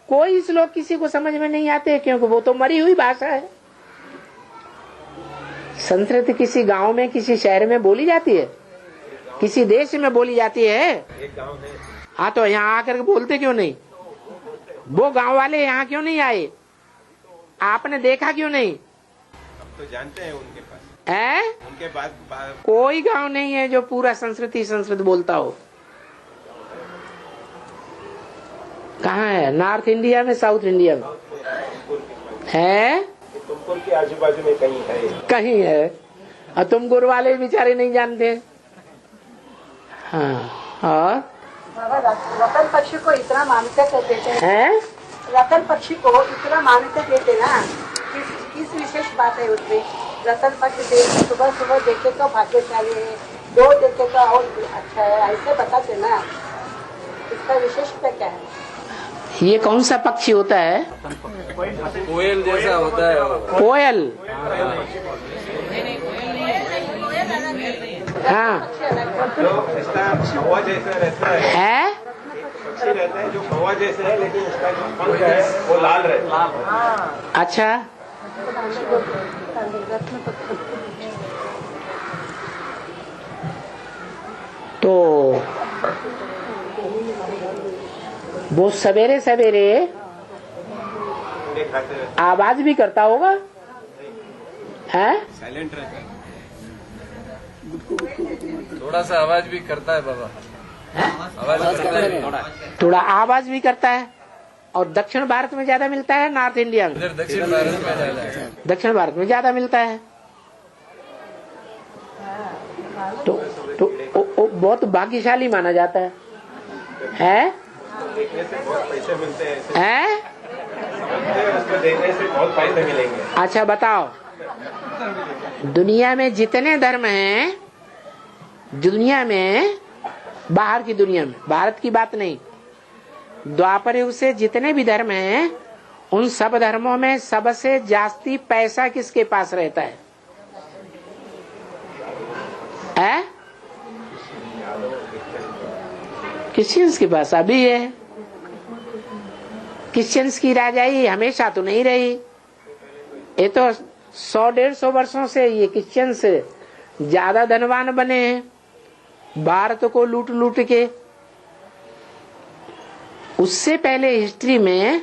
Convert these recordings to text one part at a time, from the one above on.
कोई श्लोक किसी को समझ में नहीं आते, क्योंकि वो तो मरी हुई भाषा है। संस्कृत किसी गांव में, किसी शहर में बोली जाती है, किसी देश में बोली जाती है। हाँ, तो यहाँ आकर के बोलते क्यों नहीं? वो गांव वाले यहाँ क्यों नहीं आए? आपने देखा क्यों नहीं? अब तो जानते हैं उनके पास है? उनके बाद कोई गांव नहीं है जो पूरा संस्कृत बोलता हो। कहाँ है? नॉर्थ इंडिया में, साउथ इंडिया में है? तुमकुर के आजू बाजू में कहीं है। कहीं है, और तुमकुर वाले बेचारे नहीं जानते। हाँ, और रतन पक्षी को इतना मान्यता देते हैं? रतन पक्षी को इतना मान्यता देते ना, किस विशेष बात है उसमें? रतन पक्षी सुबह सुबह देखे तो भाग्यशाली है, दो देखे तो और अच्छा है, ऐसे बताते ना। इसका विशेषता क्या है? ये कौन सा पक्षी होता है? कोयल जैसा होता है। कोयल? हाँ, कौवा जैसा रहता है, पक्षी रहता है जो कौवा जैसा है, लेकिन उसका जो पंख है वो लाल रहता है। अच्छा। तो वो सवेरे सवेरे आवाज भी करता होगा, है? साइलेंट रहता है, थोड़ा सा आवाज भी करता है बाबा। आवाज करता है, थोड़ा आवाज भी करता है। और दक्षिण भारत में ज्यादा मिलता है, नॉर्थ इंडिया में? इधर दक्षिण भारत में ज्यादा है। दक्षिण भारत में ज्यादा मिलता है। तो बहुत भाग्यशाली माना जाता है। देखने से बहुत पैसे मिलते हैं, हैं? समझते हैं उसको देखने से बहुत फायदे मिलेंगे। अच्छा बताओ, दुनिया में जितने धर्म हैं, दुनिया में, बाहर की दुनिया में, भारत की बात नहीं, द्वापर युग से जितने भी धर्म हैं, उन सब धर्मों में सबसे जास्ती पैसा किसके पास रहता है? क्रिश्चियंस के पास अभी है। क्रिश्चियंस की राजाई हमेशा तो नहीं रही, ये तो 100-150 वर्षों से ये क्रिश्चियंस ज्यादा धनवान बने हैं भारत को लूट लूट के। उससे पहले हिस्ट्री में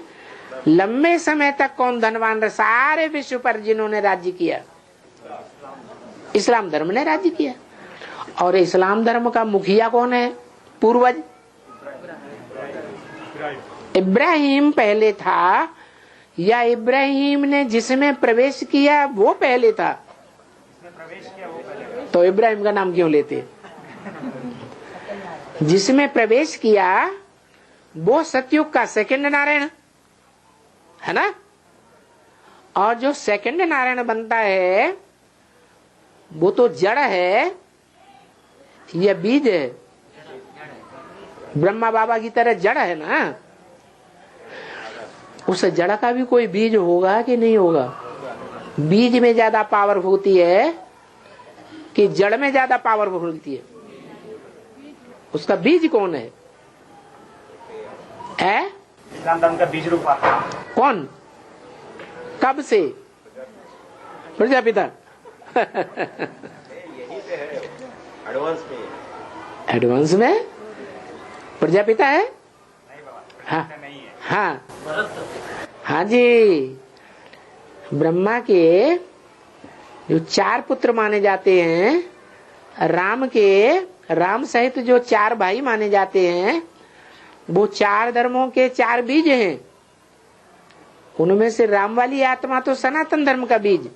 लंबे समय तक कौन धनवान रहे सारे विश्व पर जिन्होंने राज्य किया? इस्लाम धर्म ने राज्य किया। और इस्लाम धर्म का मुखिया कौन है? पूर्वज इब्राहिम पहले था, या इब्राहिम ने जिसमें प्रवेश किया वो पहले था? तो इब्राहिम का नाम क्यों लेते? जिसमें प्रवेश किया वो सतयुग का सेकंड नारायण है ना। और जो सेकंड नारायण बनता है वो तो जड़ है या बीज है? ब्रह्मा बाबा की तरह जड़ है ना। उस जड़ का भी कोई बीज होगा कि नहीं होगा? बीज में ज्यादा पावर होती है कि जड़ में ज्यादा पावर होती है? उसका बीज कौन है? इस्लाम धर्म का बीज रूप आता है। कौन? कब से? प्रजापिता। यही से है, एडवांस में। एडवांस में प्रजापिता है? हाँ हाँ हाँ जी। ब्रह्मा के जो 4 पुत्र माने जाते हैं, राम सहित जो 4 भाई माने जाते हैं, वो 4 धर्मों के 4 बीज हैं। उनमें से राम वाली आत्मा तो सनातन धर्म का बीज,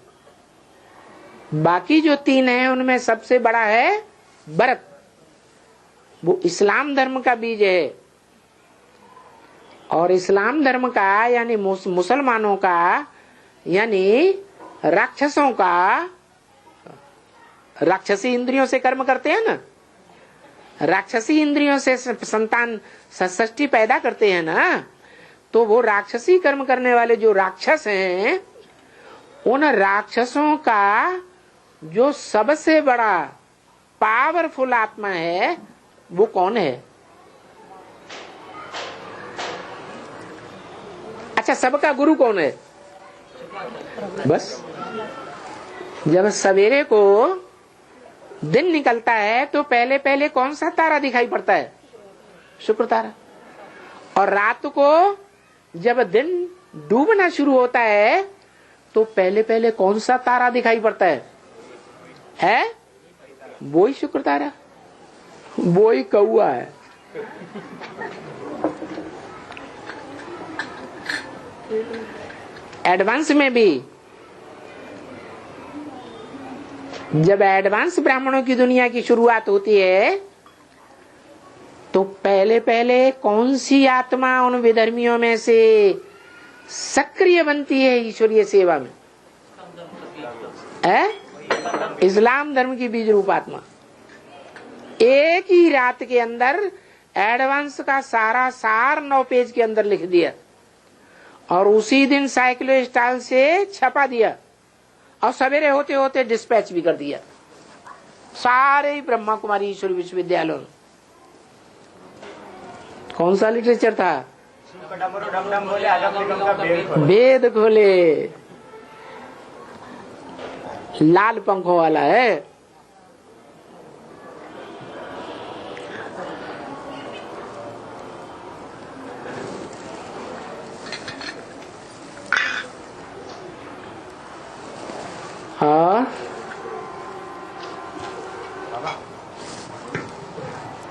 बाकी जो 3 हैं उनमें सबसे बड़ा है भरत, वो इस्लाम धर्म का बीज है। और इस्लाम धर्म का यानी मुसलमानों का यानी राक्षसों का, राक्षसी इंद्रियों से कर्म करते हैं ना, राक्षसी इंद्रियों से संतान सृष्टि पैदा करते हैं ना, तो वो राक्षसी कर्म करने वाले जो राक्षस हैं, उन राक्षसों का जो सबसे बड़ा पावरफुल आत्मा है वो कौन है? अच्छा, सबका गुरु कौन है? बस जब सवेरे को दिन निकलता है तो पहले पहले कौन सा तारा दिखाई पड़ता है? शुक्र तारा। और रात को जब दिन डूबना शुरू होता है तो पहले पहले कौन सा तारा दिखाई पड़ता है? वो ही शुक्र तारा, वो ही कौआ है। एडवांस में भी जब एडवांस ब्राह्मणों की दुनिया की शुरुआत होती है तो पहले पहले कौन सी आत्मा उन विधर्मियों में से सक्रिय बनती है ईश्वरीय सेवा में? इस्लाम धर्म की बीज रूप आत्मा। एक ही रात के अंदर एडवांस का सारा सार 9 पेज के अंदर लिख दिया और उसी दिन साइक्लो स्टाइल से छपा दिया और सवेरे होते होते डिस्पैच भी कर दिया सारे ही ब्रह्मा कुमारी ईश्वरी विश्वविद्यालयों में। कौन सा लिटरेचर था? वेद खोले, लाल पंखों वाला है। हाँ,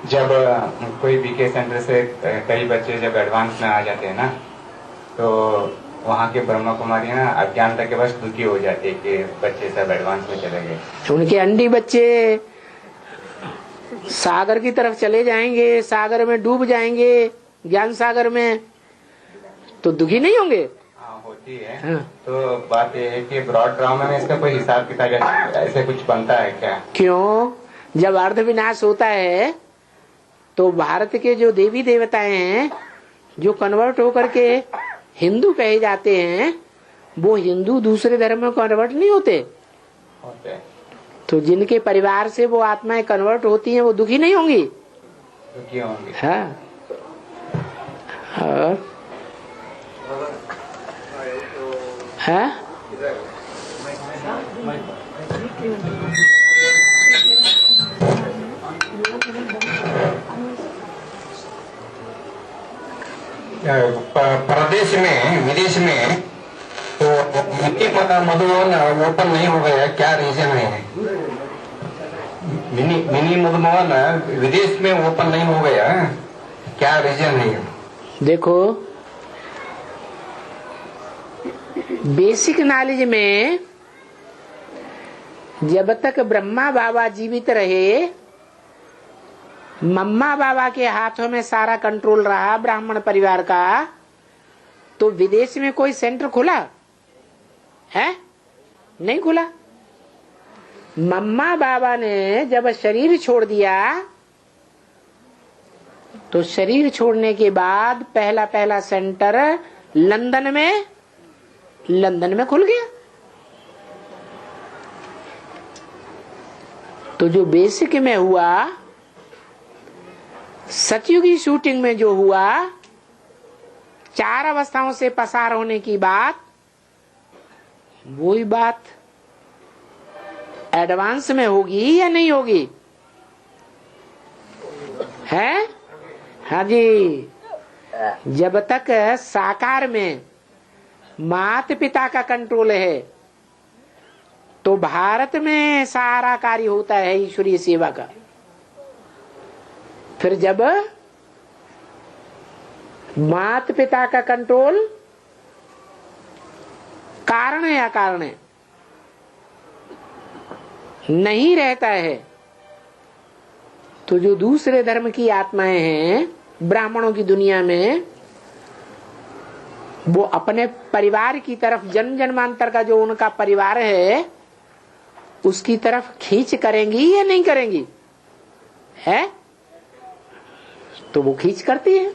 जब कोई बीके सेंटर से कई बच्चे जब एडवांस में आ जाते हैं ना तो वहाँ के ब्रह्मा कुमारी ना अज्ञानता के वश दुखी हो जाती है कि बच्चे सब एडवांस में चले गए। उनके अंडी बच्चे सागर की तरफ चले जाएंगे, सागर में डूब जाएंगे, ज्ञान सागर में, तो दुखी नहीं होंगे? हाँ, होती है। हाँ। तो बात यह है कि ब्रॉड ड्रामा में इसका कोई हिसाब किताब ऐसे कुछ बनता है क्या? क्यों? जब अर्ध विनाश होता है तो भारत के जो देवी देवताएं हैं जो कन्वर्ट होकर के हिंदू कहे जाते हैं वो हिंदू दूसरे धर्म में कन्वर्ट नहीं होते। तो जिनके परिवार से वो आत्माएं कन्वर्ट होती हैं वो दुखी नहीं होंगी? दुखी होंगी। हाँ। और हाँ? प्रदेश में विदेश में तो मिनी मधुवन ओपन नहीं हो गया, क्या रीजन है? मिनी मधुवन विदेश में ओपन नहीं हो गया, क्या रीजन है? देखो, बेसिक नॉलेज में जब तक ब्रह्मा बाबा जीवित रहे मम्मा बाबा के हाथों में सारा कंट्रोल रहा ब्राह्मण परिवार का, तो विदेश में कोई सेंटर खुला है? नहीं खुला। मम्मा बाबा ने जब शरीर छोड़ दिया तो शरीर छोड़ने के बाद पहला पहला सेंटर लंदन में खुल गया। तो जो बेसिक में हुआ, सतयुगी शूटिंग में जो हुआ, 4 अवस्थाओं से पसार होने की बात, वही बात एडवांस में होगी या नहीं होगी? है? हाँ जी। जब तक साकार में माता पिता का कंट्रोल है तो भारत में सारा कार्य होता है ईश्वरीय सेवा का। फिर जब माता पिता का कंट्रोल कारण या कारण नहीं रहता है तो जो दूसरे धर्म की आत्माएं हैं ब्राह्मणों की दुनिया में, वो अपने परिवार की तरफ, जन्म जन्मांतर का जो उनका परिवार है उसकी तरफ खींच करेंगी या नहीं करेंगी? है? तो वो खींच करती है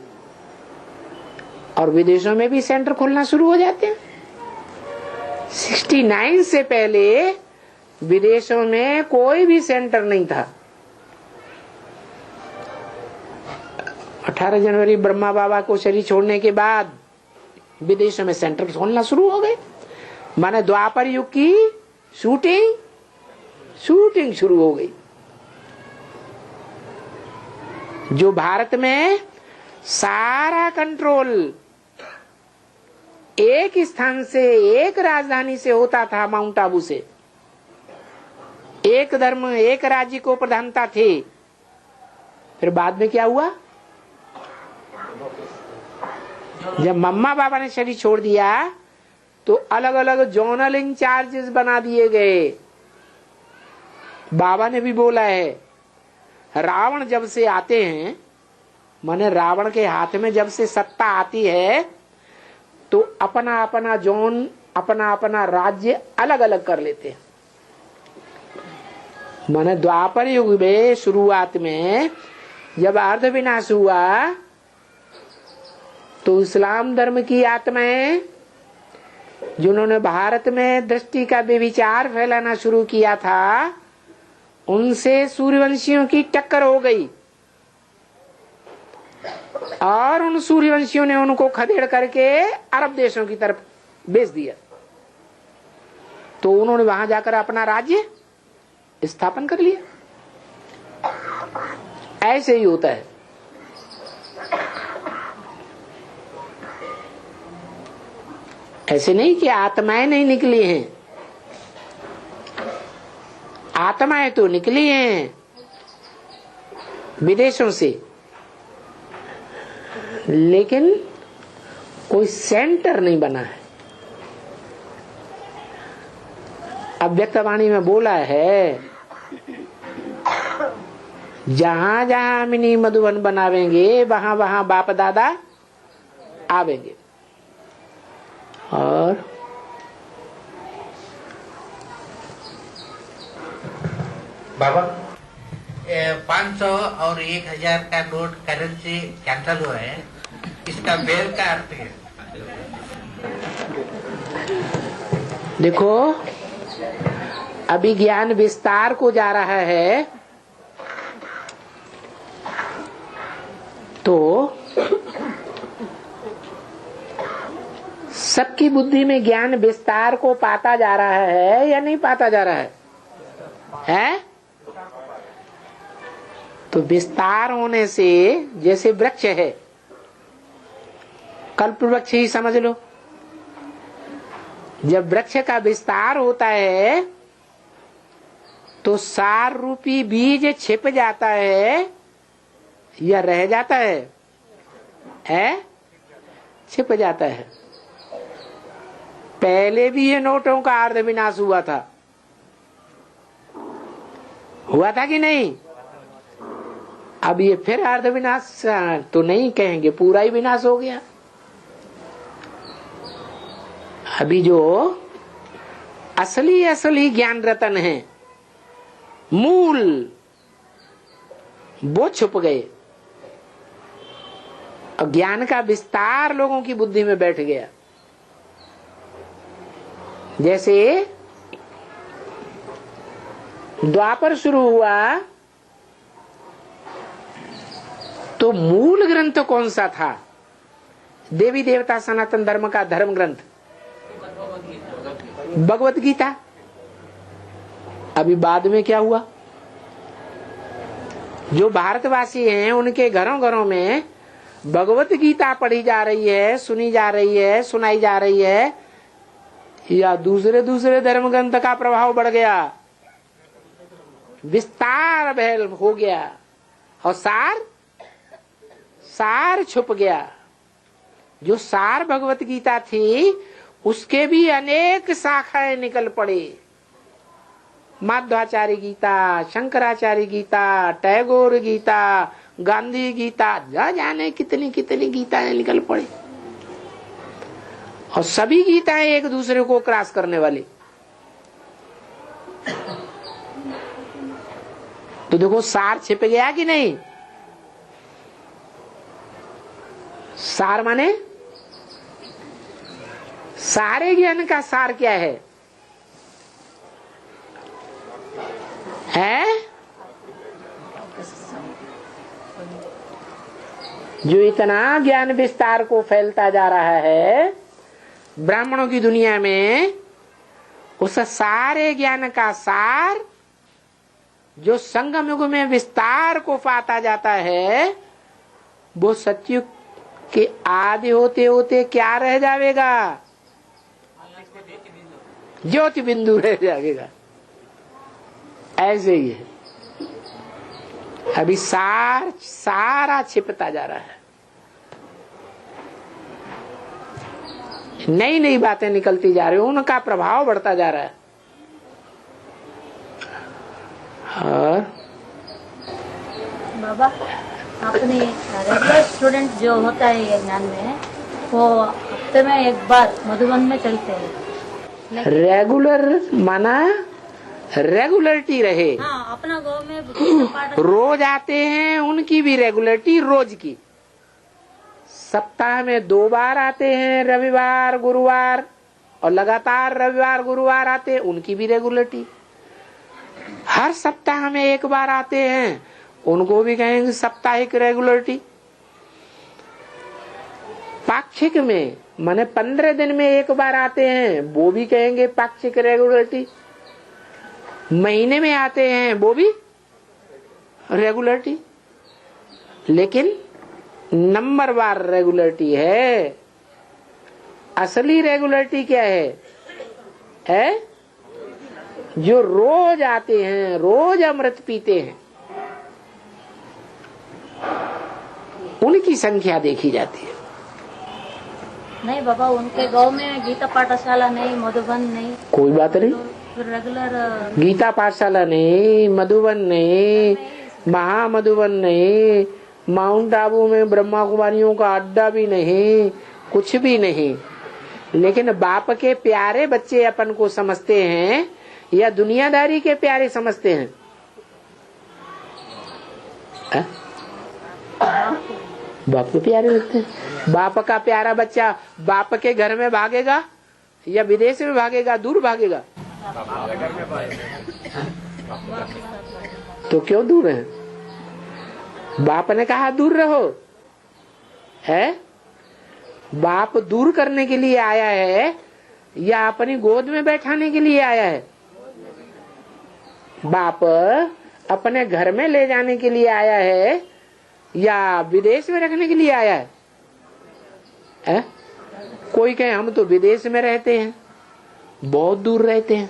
और विदेशों में भी सेंटर खुलना शुरू हो जाते हैं। 69 से पहले विदेशों में कोई भी सेंटर नहीं था। 18 जनवरी ब्रह्मा बाबा को शरीर छोड़ने के बाद विदेशों में सेंटर खोलना शुरू हो गए। माने द्वापर युग की शूटिंग शुरू हो गई। जो भारत में सारा कंट्रोल एक स्थान से, एक राजधानी से होता था, माउंट आबू से, एक धर्म एक राज्य को प्रधानता थी। फिर बाद में क्या हुआ? जब मम्मा बाबा ने शरीर छोड़ दिया तो अलग अलग जोनल इंचार्जेस बना दिए गए। बाबा ने भी बोला है, रावण जब से आते हैं, माने रावण के हाथ में जब से सत्ता आती है तो अपना अपना जोन, अपना अपना राज्य अलग अलग कर लेते हैं। माने द्वापर युग में शुरुआत में जब अर्ध विनाश हुआ तो इस्लाम धर्म की आत्माएं जिन्होंने भारत में दृष्टि का व्यभिचार फैलाना शुरू किया था, उनसे सूर्यवंशियों की टक्कर हो गई और उन सूर्यवंशियों ने उनको खदेड़ करके अरब देशों की तरफ भेज दिया। तो उन्होंने वहां जाकर अपना राज्य स्थापन कर लिया। ऐसे ही होता है। ऐसे नहीं कि आत्माएं नहीं निकली हैं, आत्माएं तो निकली हैं विदेशों से, लेकिन कोई सेंटर नहीं बना है। अव्यक्तवाणी में बोला है, जहां जहां मिनी मधुबन बनावेंगे वहां वहां बाप दादा आवेंगे। और बाबा 500 और 1000 का नोट करेंसी कैंसल हुआ है, इसका बेल का अर्थ है। देखो, अभी ज्ञान विस्तार को जा रहा है तो सबकी बुद्धि में ज्ञान विस्तार को पाता जा रहा है या नहीं पाता जा रहा है? तो विस्तार होने से, जैसे वृक्ष है, कल्प वृक्ष ही समझ लो, जब वृक्ष का विस्तार होता है तो सार रूपी बीज छिप जाता है या रह जाता है? छिप जाता है। पहले भी ये नोटों का अर्ध विनाश हुआ था कि नहीं? अब ये फिर अर्ध विनाश तो नहीं कहेंगे, पूरा ही विनाश हो गया। अभी जो असली ज्ञान रतन है, मूल, वो छुप गए और ज्ञान का विस्तार लोगों की बुद्धि में बैठ गया। जैसे द्वापर शुरू हुआ तो मूल ग्रंथ कौन सा था? देवी देवता सनातन धर्म का धर्म ग्रंथ भगवत गीता। अभी बाद में क्या हुआ? जो भारतवासी हैं उनके घरों घरों में भगवत गीता पढ़ी जा रही है, सुनी जा रही है, सुनाई जा रही है, या दूसरे धर्म ग्रंथ का प्रभाव बढ़ गया, विस्तार हो गया और सार छुप गया। जो सार भगवत गीता थी उसके भी अनेक शाखाएं निकल पड़े। माध्वाचार्य गीता, शंकराचार्य गीता, टैगोर गीता, गांधी गीता, जाने कितनी कितनी गीताएं निकल पड़ी और सभी गीताएं एक दूसरे को क्रॉस करने वाली। तो देखो, सार छिप गया कि नहीं? सार माने सारे ज्ञान का सार क्या है? जो इतना ज्ञान विस्तार को फैलता जा रहा है ब्राह्मणों की दुनिया में उस सारे ज्ञान का सार जो संगम युग में विस्तार को पाता जाता है, वो सतयुग के आदि होते होते क्या रह जाएगा? ज्योति बिंदु रह जाएगा। ऐसे ही है, अभी सारा छिपता जा रहा है, नई नई बातें निकलती जा रही, उनका प्रभाव बढ़ता जा रहा है। और बाबा, अपने रेगुलर स्टूडेंट जो होता है ये ज्ञान में, वो हफ्ते में एक बार मधुबन में चलते हैं। रेगुलर माना रेगुलरिटी रहे। हाँ, अपना गाँव में रोज आते हैं, उनकी भी रेगुलरिटी रोज की। सप्ताह में 2 बार आते हैं, रविवार गुरुवार, और लगातार रविवार गुरुवार आते हैं, उनकी भी रेगुलरिटी। हर सप्ताह में 1 बार आते हैं, उनको भी कहेंगे साप्ताहिक रेगुलरिटी। पाक्षिक में माने 15 दिन में 1 बार आते हैं, वो भी कहेंगे पाक्षिक रेगुलरिटी। महीने में आते हैं, वो भी रेगुलरिटी। लेकिन नंबरवार रेगुलरिटी है। असली रेगुलरिटी क्या है? जो रोज आते हैं, रोज अमृत पीते हैं, उनकी संख्या देखी जाती है। नहीं बाबा, उनके गांव में गीता पाठशाला नहीं, मधुबन नहीं। कोई बात नहीं, तो रेगुलर गीता पाठशाला नहीं, मधुबन नहीं, महामधुबन नहीं, माउंट आबू में ब्रह्मा कुमारियों का अड्डा भी नहीं, कुछ भी नहीं। लेकिन बाप के प्यारे बच्चे अपन को समझते हैं या दुनियादारी के प्यारे समझते हैं? बाप के प्यारे लगते हैं। बाप का प्यारा बच्चा बाप के घर में भागेगा या विदेश में भागेगा, दूर भागेगा? तो क्यों दूर है? बाप ने कहा दूर रहो, है? बाप दूर करने के लिए आया है या अपनी गोद में बैठाने के लिए आया है? बाप अपने घर में ले जाने के लिए आया है या विदेश में रखने के लिए आया है? कोई कहे हम तो विदेश में रहते हैं, बहुत दूर रहते हैं,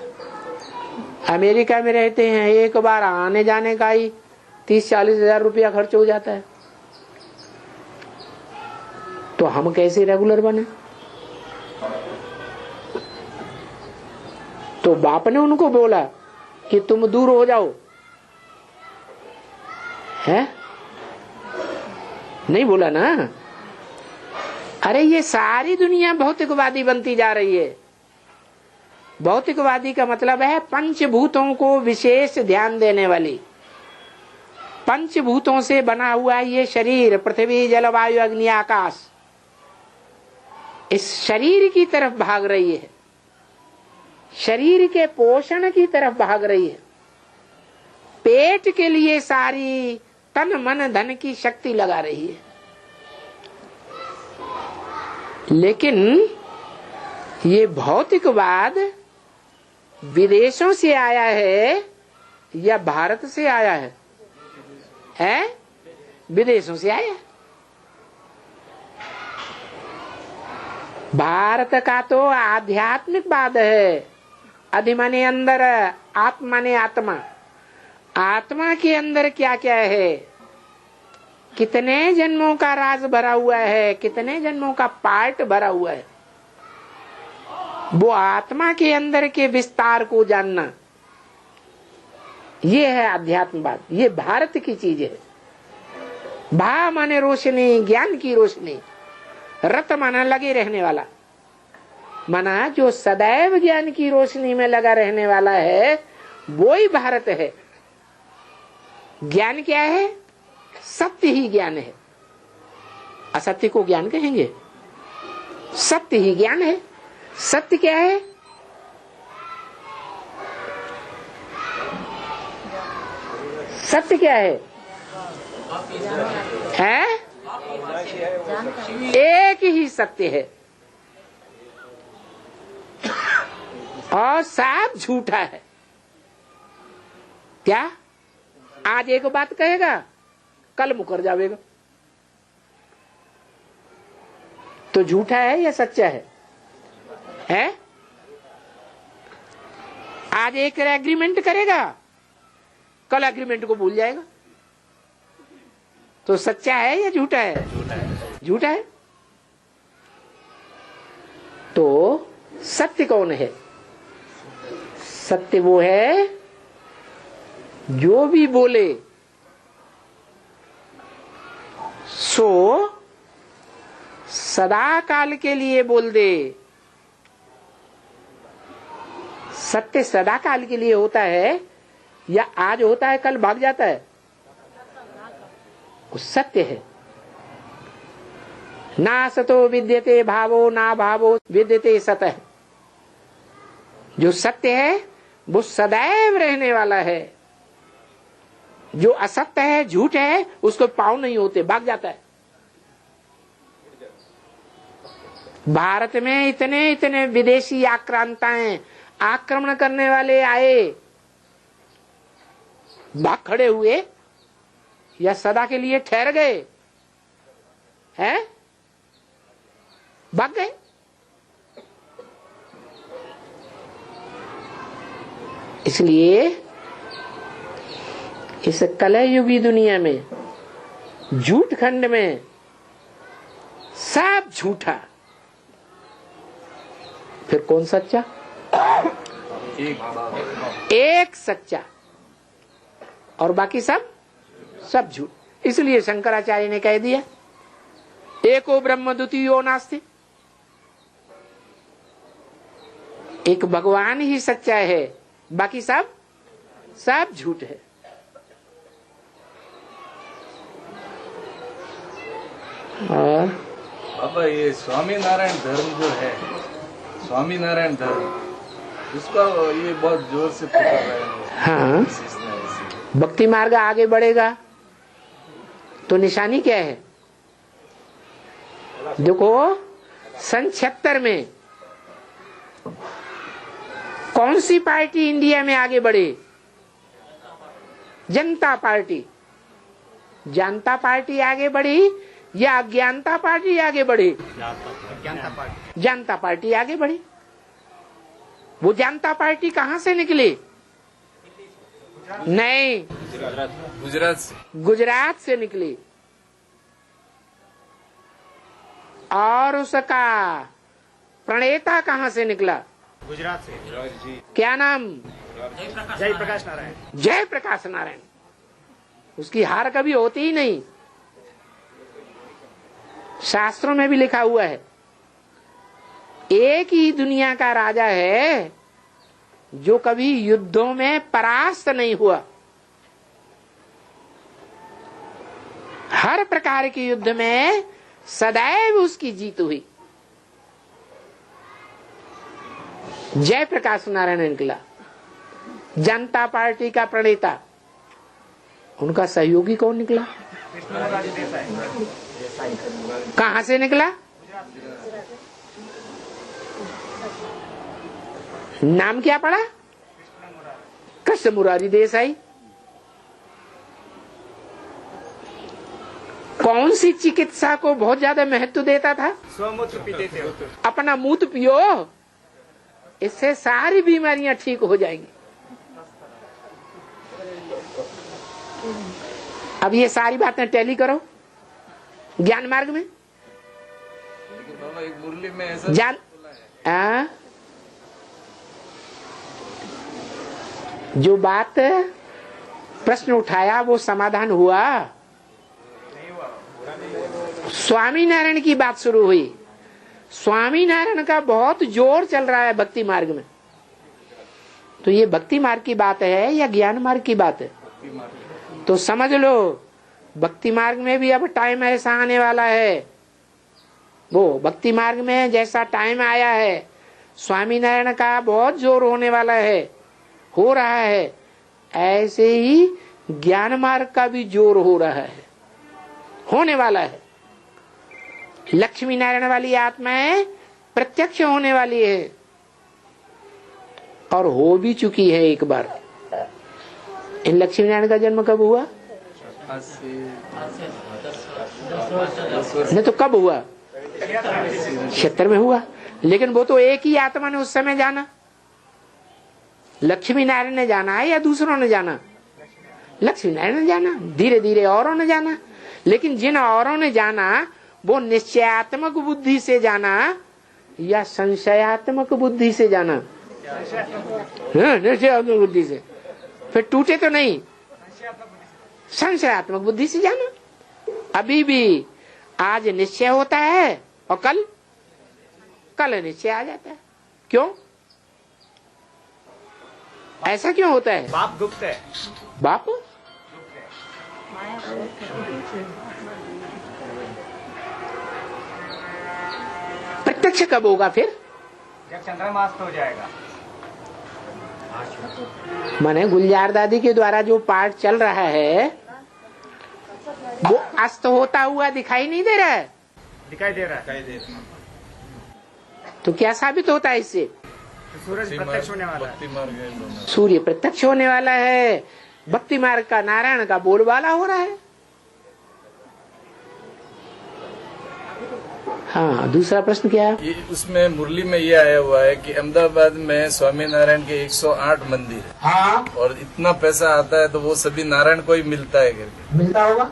अमेरिका में रहते हैं, एक बार आने जाने का ही 30-40 हजार रुपया खर्च हो जाता है। तो हम कैसे रेगुलर बने? तो बाप ने उनको बोला कि तुम दूर हो जाओ, है? नहीं बोला ना। अरे ये सारी दुनिया भौतिकवादी बनती जा रही है। भौतिकवादी का मतलब है पंचभूतों को विशेष ध्यान देने वाली। पंचभूतों से बना हुआ ये शरीर, पृथ्वी जल वायु अग्नि आकाश, इस शरीर की तरफ भाग रही है, शरीर के पोषण की तरफ भाग रही है। पेट के लिए सारी तन मन धन की शक्ति लगा रही है। लेकिन ये भौतिकवाद विदेशों से आया है या भारत से आया है? विदेशों से आया। भारत का तो आध्यात्मिकवाद है। अधि माने अंदर, आत्मा माने आत्मा। आत्मा के अंदर क्या क्या है, कितने जन्मों का राज भरा हुआ है, कितने जन्मों का पार्ट भरा हुआ है, वो आत्मा के अंदर के विस्तार को जानना, ये है अध्यात्मवाद। ये भारत की चीज है। भा माने रोशनी, ज्ञान की रोशनी। रत माना लगे रहने वाला, माना जो सदैव ज्ञान की रोशनी में लगा रहने वाला है, वो ही भारत है। ज्ञान क्या है? सत्य ही ज्ञान है। असत्य को ज्ञान कहेंगे? सत्य ही ज्ञान है। सत्य क्या है? सत्य क्या है? एक ही सत्य है। और सब झूठा है। क्या आज एक बात कहेगा, कल मुकर जाएगा। तो झूठा है या सच्चा है? आज एक एग्रीमेंट करेगा, कल एग्रीमेंट को भूल जाएगा। तो सच्चा है या झूठा है? झूठा है। तो सत्य कौन है? सत्य वो है जो भी बोले सो सदा काल के लिए बोल दे। सत्य सदा काल के लिए होता है या आज होता है कल भाग जाता है? वो सत्य है। ना सतो विद्यते भावो ना भावो विद्यते सतः। जो सत्य है वो सदैव रहने वाला है। जो असत्य है, झूठ है, उसको पाँव नहीं होते, भाग जाता है। भारत में इतने इतने विदेशी आक्रांताएं, आक्रमण करने वाले आए, भाग खड़े हुए या सदा के लिए ठहर गए? हैं? भाग गए। इसलिए इस कलयुगी दुनिया में, झूठ खंड में सब झूठा, फिर कौन सच्चा? एक सच्चा और बाकी सब झूठ। इसलिए शंकराचार्य ने कह दिया एको ब्रह्म द्वितीयो नास्ति। एक भगवान ही सच्चा है, बाकी सब झूठ है। और बाबा ये स्वामीनारायण धर्म जो है, स्वामीनारायण धर्म, उसका ये बहुत जोर से पुकार रहे हैं। हाँ, भक्ति मार्ग आगे बढ़ेगा तो निशानी क्या है? देखो सन 76 में कौन सी पार्टी इंडिया में आगे बढ़ी? जनता पार्टी। जनता पार्टी आगे बढ़ी या अज्ञानता पार्टी आगे बढ़ी? जनता पार्टी आगे बढ़ी। वो जनता पार्टी कहां से निकली? नहीं, गुजरात से निकली। और उसका प्रणेता कहां से निकला? गुजरात से। क्या नाम? जयप्रकाश नारायण। जयप्रकाश नारायण। उसकी हार कभी होती ही नहीं। शास्त्रों में भी लिखा हुआ है एक ही दुनिया का राजा है जो कभी युद्धों में परास्त नहीं हुआ। हर प्रकार के युद्ध में सदैव उसकी जीत हुई। जयप्रकाश नारायण निकला, जनता पार्टी का प्रणेता। उनका सहयोगी कौन निकला? कहां से निकला? नाम क्या पड़ा? कृष्ण मुरारी देसाई। कौन सी चिकित्सा को बहुत ज्यादा महत्व देता था? स्वमूत्र पीते थे। अपना मूत्र पियो, इससे सारी बीमारियां ठीक हो जाएंगी। अब ये सारी बातें टैली करो ज्ञान मार्ग में। लेकिन बाबा एक मुरली में ऐसा जान जो बात प्रश्न उठाया वो समाधान हुआ। स्वामीनारायण की बात शुरू हुई। स्वामीनारायण का बहुत जोर चल रहा है भक्ति मार्ग में। तो ये भक्ति मार्ग की बात है या ज्ञान मार्ग की बात है? तो समझ लो भक्ति मार्ग में भी अब टाइम ऐसा आने वाला है। वो भक्ति मार्ग में जैसा टाइम आया है, स्वामीनारायण का बहुत जोर होने वाला है, हो रहा है, ऐसे ही ज्ञान मार्ग का भी जोर हो रहा है, होने वाला है। लक्ष्मी नारायण वाली आत्माएं प्रत्यक्ष होने वाली है। और हो भी चुकी है एक बार। इन लक्ष्मी नारायण का जन्म कब हुआ? नहीं तो कब हुआ? 76 में हुआ। लेकिन वो तो एक ही आत्मा ने उस समय जाना। लक्ष्मी नारायण ने जाना है या दूसरों ने जाना? लक्ष्मी नारायण ने जाना, धीरे धीरे औरों ने जाना। लेकिन जिन औरों ने जाना वो निश्चयात्मक बुद्धि से जाना या संशयात्मक बुद्धि से जाना? निश्चयात्मक बुद्धि से। फिर टूटे तो नहीं, संशयात्मक बुद्धि से जाना। अभी भी आज निश्चय होता है और कल निश्चय आ जाता है। क्यों? ऐसा क्यों होता है? बाप गुप्त है। बाप प्रत्यक्ष कब होगा? फिर जब चंद्रमास्त हो जाएगा। माने गुलजार दादी के द्वारा जो पाठ चल रहा है वो अस्त होता हुआ दिखाई नहीं दे रहा है? दिखाई दे रहा है। तो क्या साबित होता है इससे? सूरज प्रत्यक्ष होने वाला है। सूर्य प्रत्यक्ष होने वाला है। भक्ति मार्ग का नारायण का बोलबाला हो रहा है। हाँ, दूसरा प्रश्न क्या है? ये उसमें मुरली में ये आया हुआ है कि अहमदाबाद में स्वामी नारायण के 108 मंदिर है। हाँ, और इतना पैसा आता है तो वो सभी नारायण को ही मिलता है करके। मिलता होगा।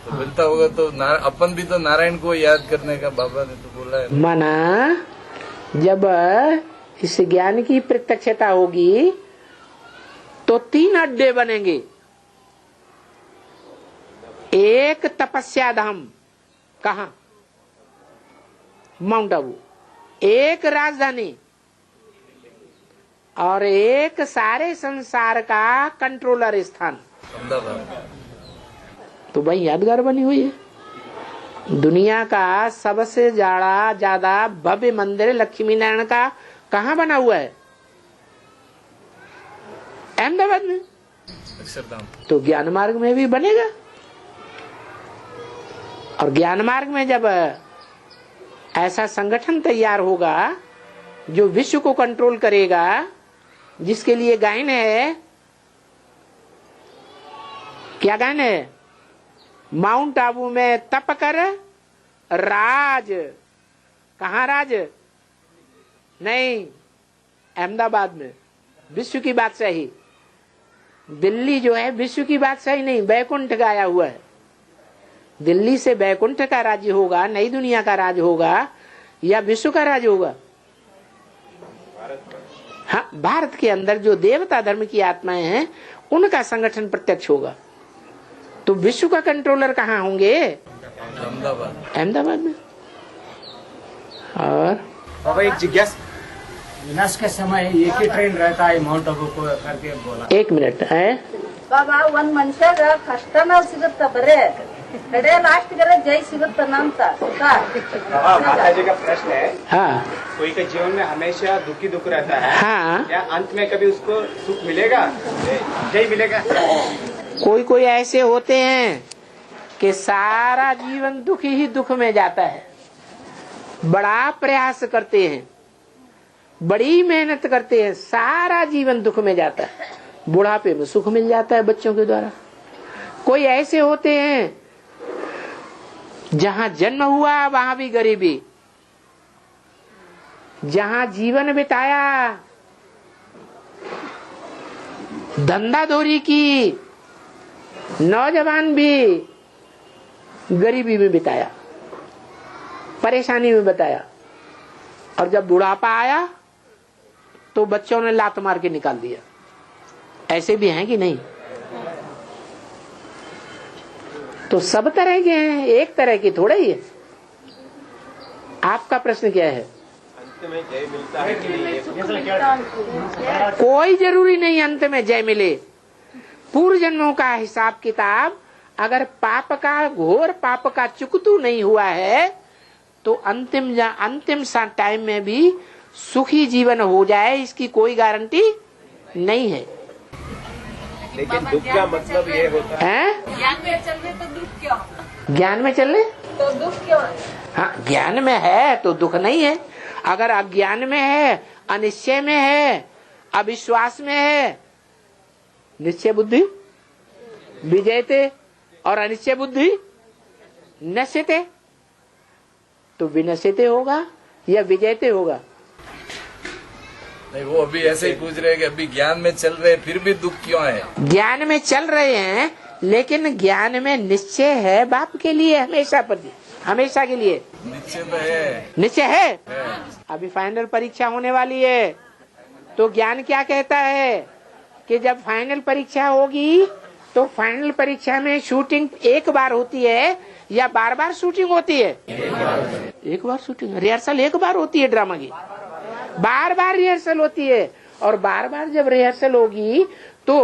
तो मिलता होगा तो अपन भी तो नारायण को याद करने का बाबा ने तो बोला है। माना जब इस ज्ञान की प्रत्यक्षता होगी तो 3 अड्डे बनेंगे। एक तपस्या धाम, कहा? माउंट आबू। एक राजधानी और एक सारे संसार का कंट्रोलर स्थान। अहमदाबाद तो भाई यादगार बनी हुई है। दुनिया का सबसे ज्यादा भव्य मंदिर लक्ष्मी नारायण का कहाँ बना हुआ है? अहमदाबाद में। अक्षरधाम। तो ज्ञान मार्ग में भी बनेगा। और ज्ञान मार्ग में जब ऐसा संगठन तैयार होगा जो विश्व को कंट्रोल करेगा, जिसके लिए गायन है, क्या गायन है? माउंट आबू में तप कर राज। कहाँ राज? नहीं, अहमदाबाद में। विश्व की बादशाही। दिल्ली जो है विश्व की बादशाही नहीं, बैकुंठ का आया हुआ है। दिल्ली से बैकुंठ का राज्य होगा, नई दुनिया का राज होगा या विश्व का राज होगा? हाँ, भारत के अंदर जो देवता धर्म की आत्माएं हैं उनका संगठन प्रत्यक्ष होगा। तो विश्व का कंट्रोलर कहाँ होंगे? अहमदाबाद में। और बाबा एक जिज्ञासा, विनाश के समय एक ही ट्रेन रहता है माउंट आबू को करके बोला। 1 मिनट है ಬಾಬಾ ಒಂದ್ ಮನುಷ್ಯಾಗ ಕಷ್ಟನ ಸಿಗುತ್ತ ಬರೇ ಕಡೆ ಲಾಸ್ಟ್ ಗರೆ ಜೈ ಸಿಗುತ್ತನ ಅಂತ माता जी का प्रश्न है, हाँ कोई के जीवन में हमेशा दुखी दुख रहता है, हाँ, या अंत में कभी उसको सुख मिलेगा, जय मिलेगा? कोई ऐसे होते हैं कि सारा जीवन दुख ही दुख में जाता है। बड़ा प्रयास करते हैं, बड़ी मेहनत करते हैं, सारा जीवन दुख में जाता है। बुढ़ापे में सुख मिल जाता है बच्चों के द्वारा। कोई ऐसे होते हैं जहाँ जन्म हुआ वहाँ भी गरीबी, जहाँ जीवन बिताया, धंधाधोरी की, नौजवान भी गरीबी में बिताया, परेशानी में बिताया। और जब बुढ़ापा आया तो बच्चों ने लात मार के निकाल दिया। ऐसे भी हैं कि नहीं? तो सब तरह के हैं, एक तरह की थोड़ा ही है। आपका प्रश्न क्या है? अंत में जय मिलता है कि कोई जरूरी नहीं अंत में जय मिले। पूर्व जन्मों का हिसाब किताब अगर पाप का, घोर पाप का चुकतू नहीं हुआ है तो अंतिम टाइम में भी सुखी जीवन हो जाए, इसकी कोई गारंटी नहीं है। लेकिन दुख का मतलब ये होता है, ज्ञान में चल रहे तो दुख क्यों? ज्ञान में चल रहे तो दुख क्यों? हाँ, ज्ञान में है तो दुख नहीं है। अगर अज्ञान में है, अनिश्चय में है, अविश्वास में है, निश्चय बुद्धि विजयते और अनिश्चय बुद्धि नश्यते। तो विनश्यते होगा या विजयते होगा? नहीं, वो अभी ऐसे ही पूछ रहे हैं कि अभी ज्ञान में चल रहे फिर भी दुख क्यों है? ज्ञान में चल रहे हैं, लेकिन ज्ञान में निश्चय है बाप के लिए, हमेशा के लिए निश्चय तो है, निश्चय है। अभी फाइनल परीक्षा होने वाली है, तो ज्ञान क्या कहता है कि जब फाइनल परीक्षा होगी तो फाइनल परीक्षा में शूटिंग एक बार होती है या बार बार शूटिंग होती है? एक बार शूटिंग, रिहर्सल एक बार होती है ड्रामा की, बार बार रिहर्सल होती है। और बार बार जब रिहर्सल होगी तो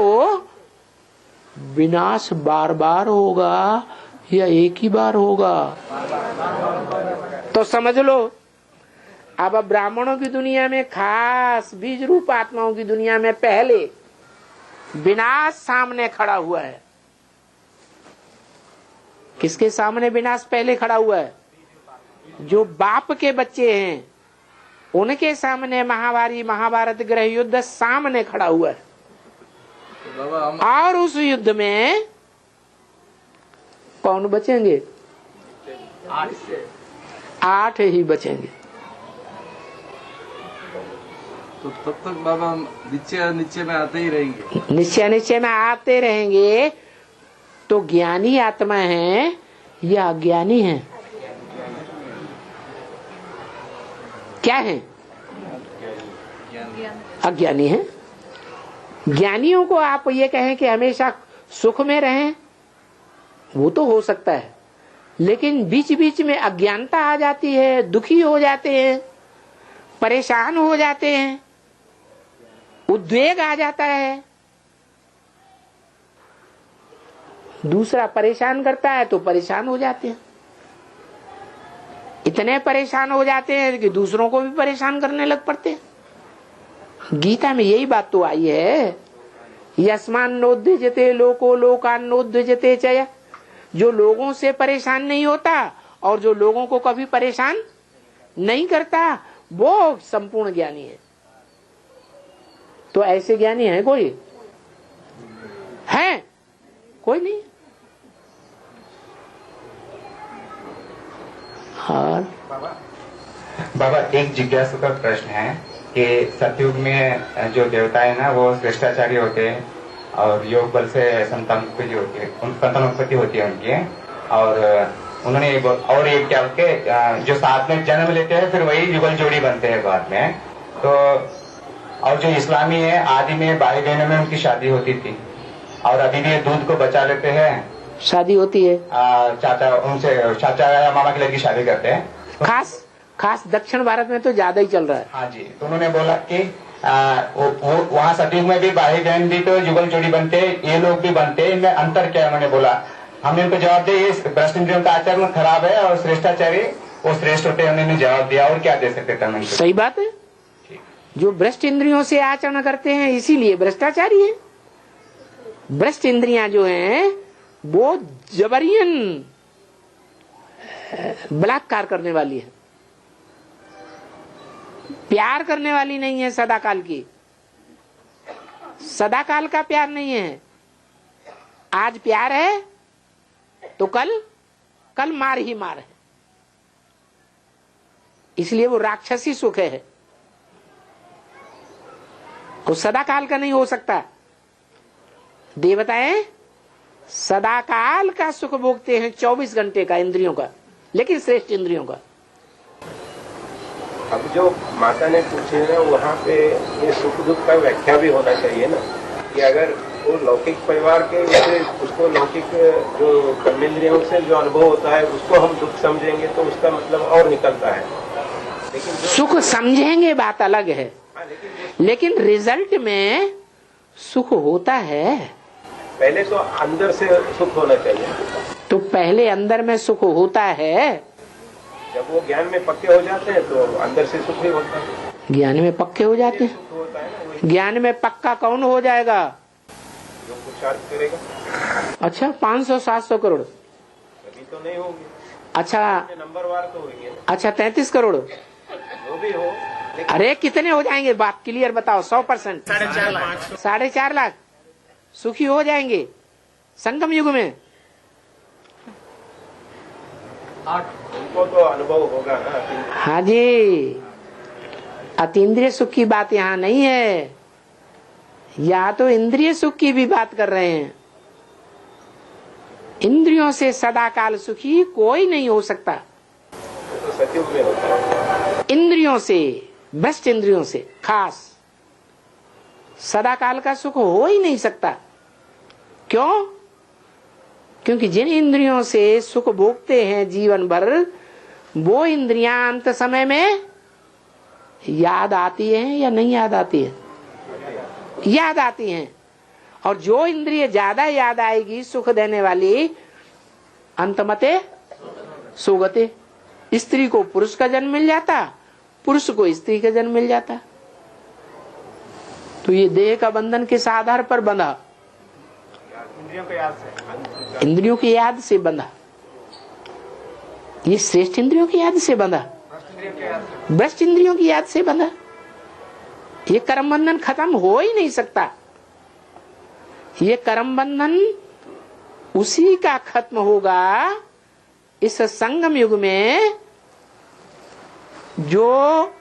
विनाश बार बार होगा या एक ही बार होगा? तो समझ लो, अब ब्राह्मणों की दुनिया में, खास बीज रूप आत्माओं की दुनिया में पहले विनाश सामने खड़ा हुआ है। किसके सामने विनाश पहले खड़ा हुआ है? जो बाप के बच्चे हैं उनके सामने महाभारी महाभारत ग्रह युद्ध सामने खड़ा हुआ है। और उस युद्ध में कौन बचेंगे? 8 ही बचेंगे। तो तब तक बाबा निश्चय में आते ही रहेंगे। निश्चय में आते रहेंगे। तो ज्ञानी आत्मा है या अज्ञानी है? क्या है? अज्ञानी है। ज्ञानियों को आप ये कहें कि हमेशा सुख में रहें, वो तो हो सकता है, लेकिन बीच बीच में अज्ञानता आ जाती है, दुखी हो जाते हैं, परेशान हो जाते हैं, उद्वेग आ जाता है, दूसरा परेशान करता है तो परेशान हो जाते हैं। इतने परेशान हो जाते हैं कि दूसरों को भी परेशान करने लग पड़ते हैं। गीता में यही बात तो आई है, यस्मान नोद्यजते लोको लोकान नोद्यजते चय। जो लोगों से परेशान नहीं होता और जो लोगों को कभी परेशान नहीं करता, वो संपूर्ण ज्ञानी है। तो ऐसे ज्ञानी है कोई? है कोई नहीं। और बाबा एक जिज्ञासु का प्रश्न है कि सतयुग में जो देवता है ना वो श्रेष्ठाचार्य होते हैं और योग बल से संतानोत्पत्ति होती है उनकी। और उन्होंने और एक क्या के जो साथ में जन्म लेते हैं फिर वही युगल जोड़ी बनते हैं बाद में। तो और जो इस्लामी है आदि में भाई बहनों में उनकी शादी होती थी और अभी भी दूध को बचा लेते हैं, शादी होती है। चाचा या मामा की लड़की शादी करते हैं। खास दक्षिण भारत में तो ज्यादा ही चल रहा है। हाँ जी। तो उन्होंने बोला कि वहाँ सतयुग में भी भाई बहन भी तो युगल जोड़ी बनते, ये लोग भी बनते, इनमें अंतर क्या है? उन्होंने बोला, हमने उनको जवाब दिया ये भ्रष्ट इंद्रियों का आचरण खराब है और श्रेष्ठाचार्य वो श्रेष्ठ होते हैं। उन्होंने जवाब दिया, और क्या दे सकते थे? सही बात है। जो भ्रष्ट इंद्रियों से आचरण करते हैं इसीलिए भ्रष्टाचारी है। भ्रष्ट इंद्रियां जो हैं वो जबरियन बलात्कार करने वाली है, प्यार करने वाली नहीं है। सदाकाल की, सदाकाल का प्यार नहीं है। आज प्यार है तो कल मार ही मार है। इसलिए वो राक्षसी सुख है, वो सदाकाल का नहीं हो सकता। देवताएं सदाकाल का सुख भोगते हैं, 24 घंटे का इंद्रियों का, लेकिन श्रेष्ठ इंद्रियों का। अब जो माता ने पूछे ना, वहाँ पे ये सुख दुख का व्याख्या भी होना चाहिए ना, कि अगर वो लौकिक परिवार के उसको लौकिक जो कर्मेंद्रियों से जो अनुभव होता है उसको हम दुख समझेंगे तो उसका मतलब और निकलता है। लेकिन सुख समझेंगे बात अलग है, लेकिन रिजल्ट में सुख होता है। पहले तो अंदर से सुख होना चाहिए। तो पहले अंदर में सुख होता है। जब वो ज्ञान में पक्के हो जाते हैं तो अंदर से सुख ही होता है। ज्ञान में पक्के हो जाते हैं। ज्ञान में पक्का कौन हो जाएगा? जो पुरुषार्थ करेगा। अच्छा, 500-700 करोड़ अभी तो नहीं होगी। अच्छा, नंबर वार तो होगी। अच्छा 33 करोड़ जो भी हो अरे कितने हो जाएंगे, बात क्लियर बताओ। 100% 4.5 लाख सुखी हो जाएंगे संगम युग में। उनको तो अनुभव होगा ना। हाँ जी, अतीन्द्रिय सुख की बात यहाँ नहीं है, या तो इंद्रिय सुख की भी बात कर रहे हैं। इंद्रियों से सदाकाल सुखी कोई नहीं हो सकता। तो सतयुग में होता है। इंद्रियों से, भ्रष्ट इंद्रियों से खास सदाकाल का सुख हो ही नहीं सकता। क्यों? क्योंकि जिन इंद्रियों से सुख भोगते हैं जीवन भर, वो इंद्रियां अंत समय में याद आती हैं या नहीं याद आती है? याद आती हैं। और जो इंद्रिय ज्यादा याद आएगी सुख देने वाली, अंतमते सुगते। स्त्री को पुरुष का जन्म मिल जाता, पुरुष को स्त्री का जन्म मिल जाता। तो ये देह का बंधन किस आधार पर बंधा? इंद्रियों की याद से बंधा। ये श्रेष्ठ इंद्रियों की याद से बंधा, भ्रष्ट इंद्रियों की याद से बंधा। ये कर्म बंधन खत्म हो ही नहीं सकता। ये कर्म बंधन उसी का खत्म होगा इस संगम युग में जो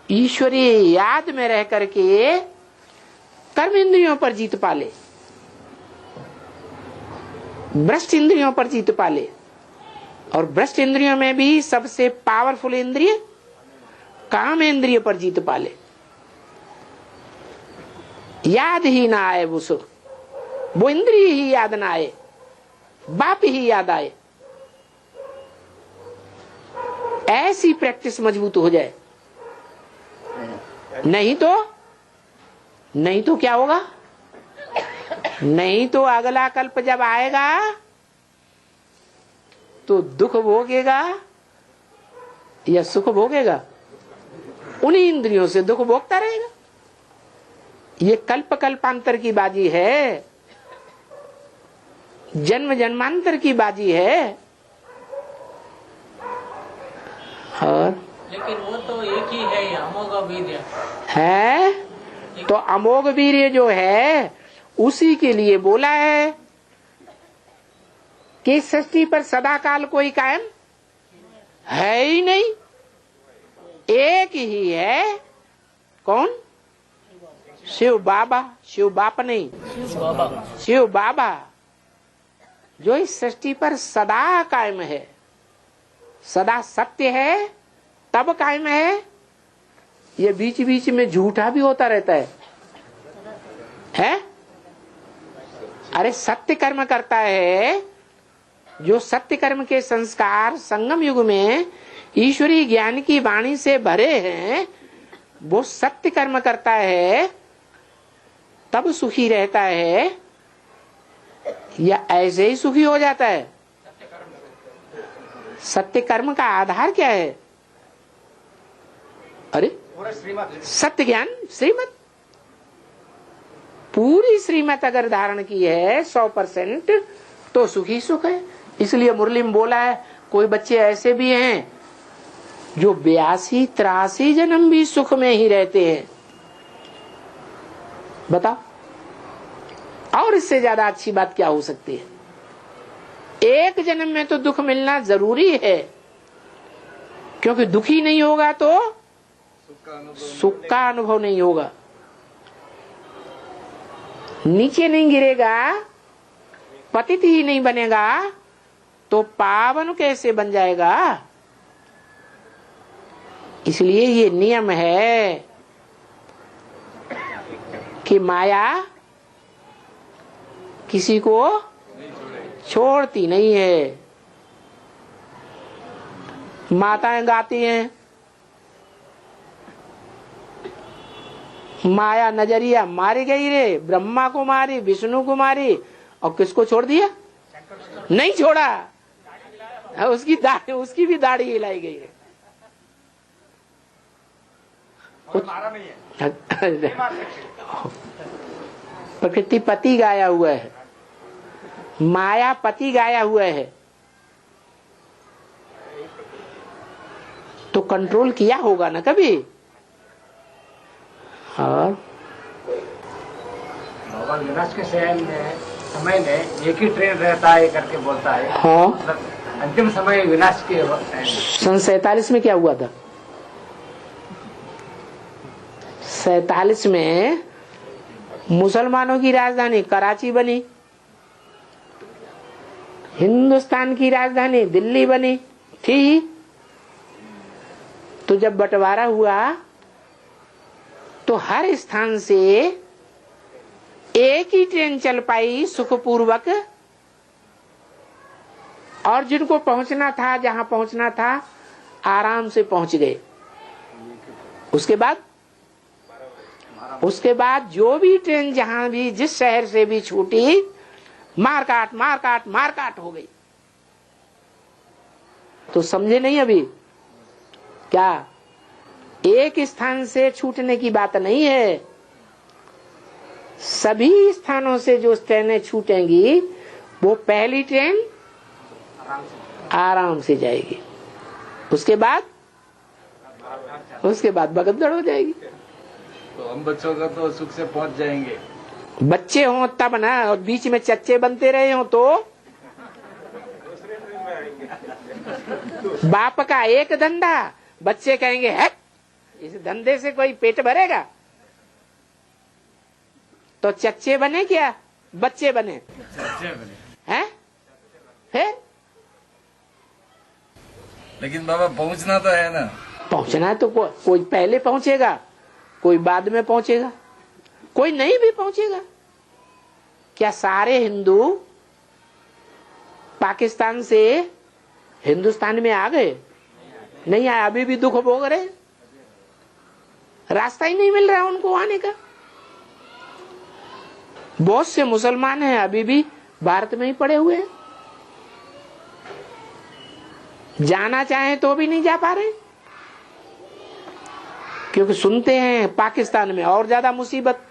ईश्वरीय याद में रह करके कर्म इंद्रियों पर जीत पाले, भ्रष्ट इंद्रियों पर जीत पाले। और भ्रष्ट इंद्रियों में भी सबसे पावरफुल इंद्रिय काम इंद्रिय पर जीत पाले। याद ही ना आए वो सुख, वो इंद्रिय ही याद ना आए, बाप ही याद आए। ऐसी प्रैक्टिस मजबूत हो जाए। नहीं तो क्या होगा? नहीं तो अगला कल्प जब आएगा तो दुख भोगेगा या सुख भोगेगा? उन्हीं इंद्रियों से दुख भोगता रहेगा। ये कल्प कल्पांतर की बाजी है, जन्म जन्मांतर की बाजी है। और लेकिन वो तो एक ही है, अमोघ वीर्य है। तो अमोघ वीर्य जो है उसी के लिए बोला है कि सृष्टि पर सदाकाल कोई कायम है ही नहीं, एक ही है। कौन? शिव बाबा, शिव बाप नहीं, शिव बाबा, जो इस सृष्टि पर सदा कायम है, सदा सत्य है, तब कायम है। ये बीच बीच में झूठा भी होता रहता है? अरे सत्य कर्म करता है, जो सत्य कर्म के संस्कार संगम युग में ईश्वरीय ज्ञान की वाणी से भरे हैं, वो सत्य कर्म करता है तब सुखी रहता है या ऐसे ही सुखी हो जाता है? सत्य कर्म का आधार क्या है? अरे सत्य ज्ञान, श्रीमत, पूरी श्रीमत अगर धारण की है 100% तो सुखी सुख है। इसलिए मुरली में बोला है, कोई बच्चे ऐसे भी हैं जो 82-83 जन्म भी सुख में ही रहते हैं। बताओ, और इससे ज्यादा अच्छी बात क्या हो सकती है? एक जन्म में तो दुख मिलना जरूरी है, क्योंकि दुखी नहीं होगा तो सुख का अनुभव नहीं होगा। नीचे नहीं गिरेगा, पतित ही नहीं बनेगा तो पावन कैसे बन जाएगा? इसलिए ये नियम है कि माया किसी को छोड़ती नहीं है। माताएं गाती हैं, माया नजरिया मारी गई रे, ब्रह्मा को मारी, विष्णु को मारी, और किसको छोड़ दिया? नहीं छोड़ा, उसकी भी दाढ़ी हिलाई गई है। प्रकृति पति गाया हुआ है, माया पति गाया हुआ है। तो कंट्रोल किया होगा ना कभी। और बाबा विनाश के समय में एक ही ट्रेन रहता है करके बोलता है। हाँ, मतलब अंतिम समय विनाश के सन 47 में क्या हुआ था? 47 में मुसलमानों की राजधानी कराची बनी, हिंदुस्तान की राजधानी दिल्ली बनी थी। तो जब बंटवारा हुआ तो हर स्थान से एक ही ट्रेन चल पाई सुखपूर्वक, और जिनको पहुंचना था, जहां पहुंचना था, आराम से पहुंच गए। उसके बाद जो भी ट्रेन जहां भी जिस शहर से भी छूटी, मारकाट मारकाट मारकाट हो गई। तो समझे नहीं अभी क्या? एक स्थान से छूटने की बात नहीं है, सभी स्थानों से जो ट्रेनें छूटेंगी वो पहली ट्रेन आराम से जाएगी, उसके बाद भगदड़ हो जाएगी। तो हम बच्चों का तो सुख से पहुंच जाएंगे। बच्चे हों तब ना, और बीच में चच्चे बनते रहे हो तो बाप का एक धंधा, बच्चे कहेंगे है इस धंधे से कोई पेट भरेगा, तो चच्चे बने क्या बच्चे बने हैं? फिर लेकिन बाबा पहुंचना तो है ना। पहुंचना है तो कोई पहले पहुंचेगा, कोई बाद में पहुंचेगा, कोई नहीं भी पहुंचेगा। क्या सारे हिंदू पाकिस्तान से हिंदुस्तान में आ गए? नहीं आए, अभी भी दुख भोग रहे, रास्ता ही नहीं मिल रहा उनको आने का। बहुत से मुसलमान हैं अभी भी भारत में ही पड़े हुए हैं, जाना चाहें तो भी नहीं जा पा रहे, क्योंकि सुनते हैं पाकिस्तान में और ज्यादा मुसीबत।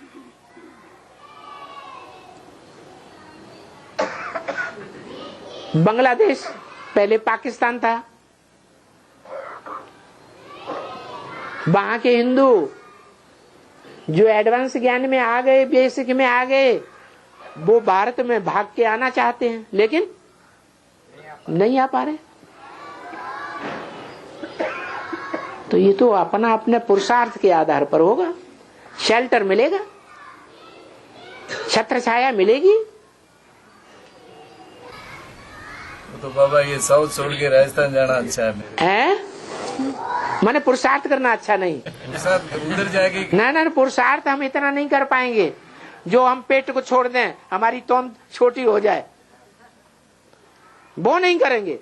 बांग्लादेश पहले पाकिस्तान था, वहां के हिंदू जो एडवांस ज्ञान में आ गए, बेसिक में आ गए, वो भारत में भाग के आना चाहते हैं, लेकिन नहीं आ पा रहे। तो ये तो अपना अपने पुरुषार्थ के आधार पर होगा। शेल्टर मिलेगा, छत्र छाया मिलेगी। तो बाबा ये साउथ छोड़ के राजस्थान जाना अच्छा है। माने पुरुषार्थ करना अच्छा नहीं, उधर जाके ना पुरुषार्थ हम इतना नहीं कर पाएंगे जो हम पेट को छोड़ दें, हमारी तोंद छोटी हो जाए, वो नहीं करेंगे।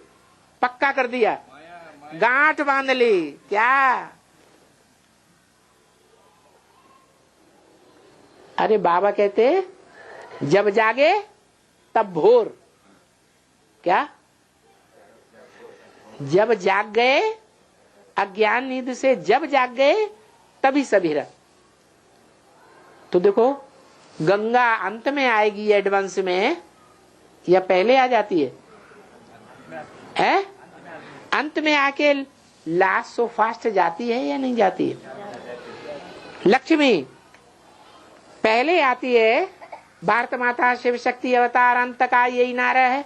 पक्का कर दिया, गांठ बांध ली क्या? अरे बाबा कहते जब जागे तब भोर, क्या? जब जाग गए, अज्ञान नींद से जब जाग गए तभी सवेरा। तो देखो गंगा अंत में आएगी एडवांस में या पहले आ जाती है? अंत में आके लास्ट सो फास्ट जाती है या नहीं जाती है? लक्ष्मी पहले आती है, भारत माता शिव शक्ति अवतार अंत का यही नारा है,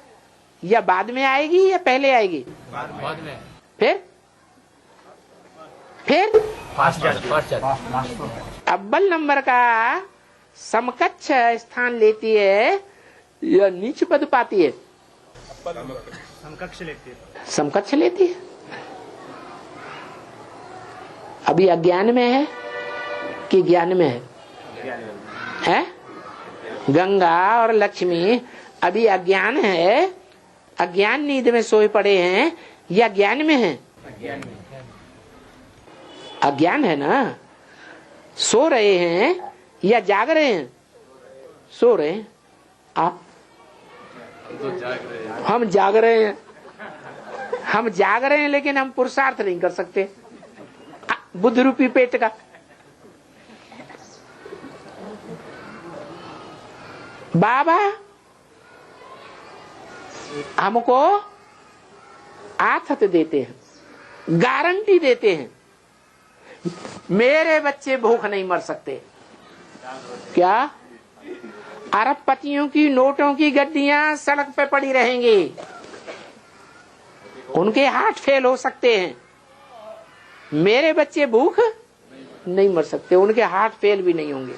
या बाद में आएगी या पहले आएगी? बाद में। फिर अव्वल नंबर का समकक्ष स्थान लेती है या नीच पद पाती है? समकक्ष लेती है। अभी अज्ञान में है कि ज्ञान में है? गंगा और लक्ष्मी अभी अज्ञान है, अज्ञान नींद में सोए पड़े हैं या ज्ञान में है? अज्ञान है ना। सो रहे हैं या जाग रहे हैं? सो रहे हैं। आप तो जाग रहे हैं। हम जाग रहे हैं, हम जाग रहे हैं, लेकिन हम पुरुषार्थ नहीं कर सकते बुद्ध रूपी पेट का। बाबा हमको आथत देते हैं, गारंटी देते हैं, मेरे बच्चे भूख नहीं मर सकते। क्या? अरबपतियों की नोटों की गड्डियां सड़क पे पड़ी रहेंगी, उनके हार्ट फेल हो सकते हैं, मेरे बच्चे भूख नहीं मर सकते, उनके हार्ट फेल भी नहीं होंगे।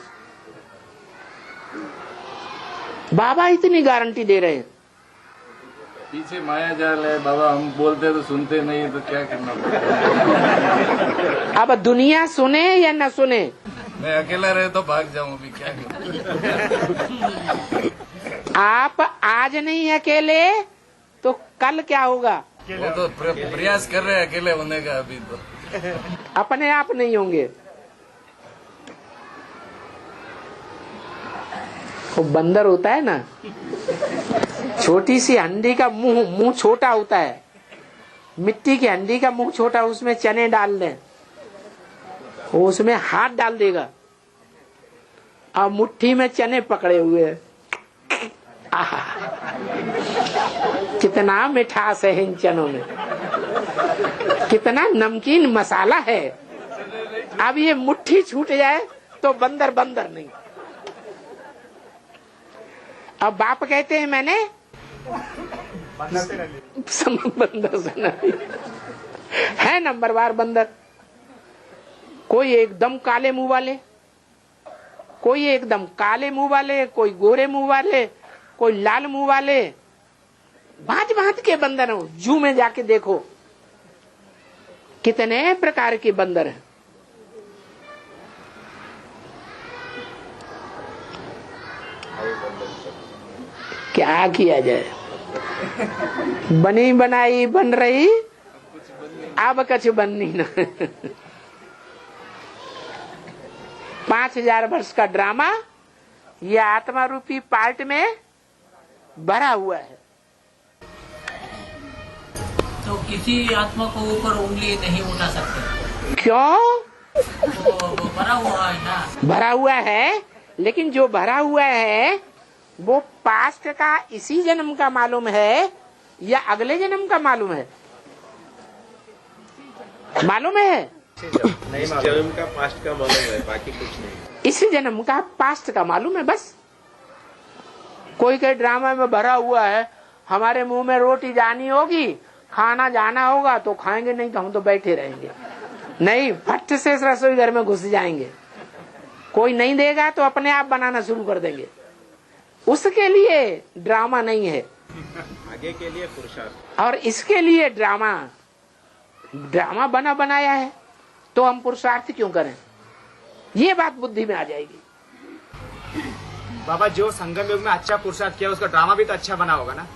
बाबा इतनी गारंटी दे रहे हैं। पीछे माया जाल है बाबा, हम बोलते तो सुनते नहीं, तो क्या करना पड़ेगा? अब दुनिया सुने या न सुने, मैं अकेला रहे तो भाग जाऊं, अभी क्या करूं? आप आज नहीं अकेले तो कल क्या होगा? वो तो प्रयास कर रहे हैं अकेले होने का, अभी तो अपने आप नहीं होंगे। वो बंदर होता है ना, छोटी सी हंडी का मुंह छोटा होता है, मिट्टी की हंडी का मुंह छोटा, उसमें चने डाल दें, वो उसमें हाथ डाल देगा और मुट्ठी में चने पकड़े हुए हैं। आहा, कितना मिठास है इन चनों में, कितना नमकीन मसाला है। अब ये मुट्ठी छूट जाए तो बंदर बंदर नहीं। अब बाप कहते हैं मैंने बंदर से नहीं है, नंबरवार बंदर। कोई एकदम काले मुंह वाले, कोई एकदम काले मुंह वाले, कोई गोरे मुंह वाले, कोई लाल मुंह वाले, भांत भांत के बंदर हो। जू में जाके देखो कितने प्रकार के बंदर हैं। क्या किया जाए, बनी बनाई बन रही, अब कछ बननी न। 5000 वर्ष का ड्रामा ये आत्मा रूपी पार्ट में भरा हुआ है। तो किसी आत्मा को ऊपर उंगली नहीं उठा सकते। क्यों? वो भरा हुआ है ना। भरा हुआ है, लेकिन जो भरा हुआ है वो पास्ट का इसी जन्म का मालूम है या अगले जन्म का मालूम है? मालूम है? इस जन्म का पास्ट का मालूम है, बाकी कुछ नहीं। इस जन्म का पास्ट का मालूम है बस। कोई के ड्रामा में भरा हुआ है, हमारे मुंह में रोटी जानी होगी, खाना जाना होगा तो खाएंगे, नहीं तो हम तो बैठे रहेंगे। नहीं, फट से रसोई घर में घुस जाएंगे। कोई नहीं देगा तो अपने आप बनाना शुरू कर देंगे। उसके लिए ड्रामा नहीं है, आगे के लिए पुरुषार्थ। और इसके लिए ड्रामा बना बनाया है, तो हम पुरुषार्थ क्यों करें? ये बात बुद्धि में आ जाएगी। बाबा, जो संगम युग में अच्छा पुरुषार्थ किया उसका ड्रामा भी तो अच्छा बना होगा ना?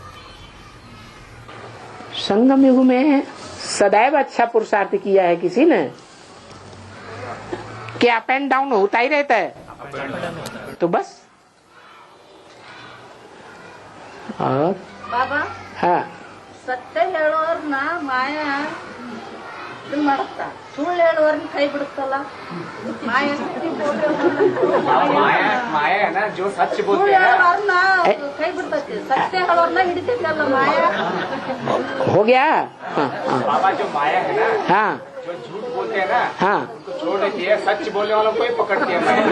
संगम युग में सदैव अच्छा पुरुषार्थ किया है किसी ने? क्या अप एंड डाउन होता ही रहता है? तो बस। और बाबा, हाँ, ಸತ್ಯ ಹೇಳೋರ್ನ ಮಾಯ ಇದು ಮಾಡುತ್ತಾ, ಸುಳ್ಳು ಹೇಳೋರ್ನ ಕೈ ಬಿಡುತ್ತಲ್ಲ ಮಾಯ माया है ना, जो सच ಸುಳ್ಳು बोलते हैं ना। ಹೇಳೋರ್ನ ಕೈ ಬಿಡ್ತೈತಿ, ಸತ್ಯ ಹೇಳೋರ್ನ ಹಿಡಿತೈತಲ್ಲ ಮಾಯ। हो गया। हाँ, हाँ, बाबा, जो माया है ना, हाँ, जो झूठ बोलते हैं ना, हाँ। उनको छोड़ देती है, सच बोलने वालों को ही पकड़ती है माया।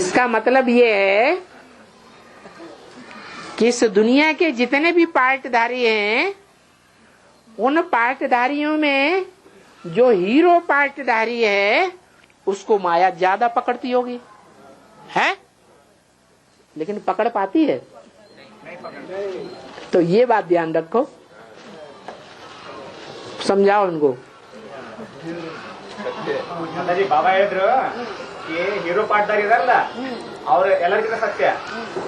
इसका मतलब ये है कि इस दुनिया के जितने भी पार्टधारी हैं, उन पार्टधारियों में जो हीरो पार्टधारी है उसको माया ज्यादा पकड़ती होगी, है? लेकिन पकड़ पाती है? तो ये बात ध्यान रखो, समझाओ उनको। जी बाबा ಹೇಳಿದ್ರು ಹೀರೋ ಪಾರ್ಟ್ದಾರ್ ಇದಾರಲ್ಲ ಅವ್ರ ಎಲ್ಲರಿಗಿಂತ ಸತ್ಯ,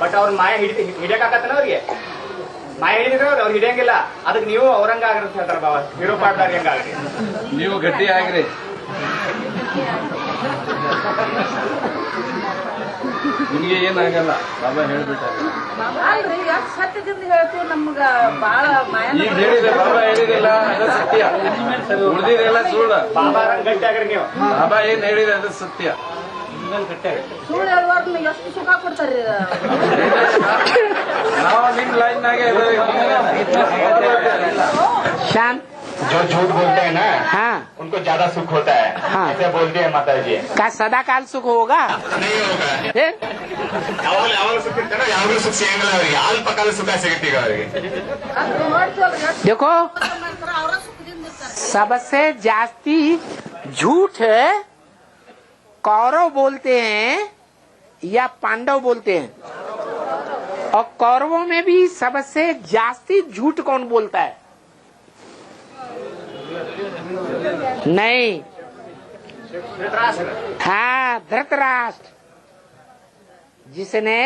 ಬಟ್ ಅವ್ರ ಮಾಯ ಹಿಡಿಯಕ್ಕಾಗತ್ತಲ್ಲ ಅವ್ರಿಗೆ? ಮಾಯ ಹಿಡಿದ್ರೆ ಅವ್ರು ಹಿಡಿಯಂಗಿಲ್ಲ, ಅದಕ್ಕೆ ನೀವು ಅವ್ರಂಗ ಆಗ್ರಿ ಅಂತ ಹೇಳ್ತಾರ ಬಾಬಾ. ಹೀರೋ ಪಾರ್ಟ್ದಾರ್ ಹೆಂಗಾಗ್ರಿ? ನೀವು ಗಟ್ಟಿ ಆಗ್ರಿ. ನಿಮ್ಗೆ ಏನಾಗಲ್ಲ ಬಾಬಾ ಹೇಳ್ಬಿಟ್ಟಾರೆ. ಅಲ್ರಿ, ಯಾಕೆ ಸತ್ಯದಿಂದ ಹೇಳ್ತೀವಿ? ನಮ್ಗ ಬಾಳ ಮಾಯ ಈಗ ಹೇಳಿದೆ ಬಾಬಾ, ಹೇಳಿದಿಲ್ಲ ಅದು ಸತ್ಯ, ಉಳಿದಿದೆಲ್ಲ ಸುಳ್ಳು. ಬಾಬಾ ಗಟ್ಟಿ ಆಗ್ರಿ ನೀವು. ಬಾಬಾ ಏನ್ ಹೇಳಿದೆ ಅದು ಸತ್ಯ. ಸುಳ್ಳು ಹೇಳುವಾರ್ನ ಎಷ್ಟು ಸುಖ ಕೊಡ್ತಾರ್ರಿ? ನಾವು ನಿಮ್ ಲೈನ್ ನಾಗೆ शांत। जो झूठ बोलते हैं ना, हाँ, उनको ज्यादा सुख होता है। हाँ। ऐसे बोलते हैं माता जी। का सदा काल सुख होगा? नहीं होगा। फिर ಯಾವಾಗಲೂ ಸುಖ ಇರ್ತಾನೆ, ಯಾವಾಗಲೂ ಸುಖ ಸಿಗಂಗಿಲ್ಲ ಅವರಿಗೆ, ಅಲ್ಪಕಾಲ ಸುಖ ಸಿಗುತ್ತೆ ಈಗ ಅವರಿಗೆ। देखो, सबसे जास्ती झूठ कौरव बोलते हैं या पांडव बोलते हैं? और कौरवों में भी सबसे जास्ती झूठ कौन बोलता है? नहीं, हाँ, धृतराष्ट्र, जिसने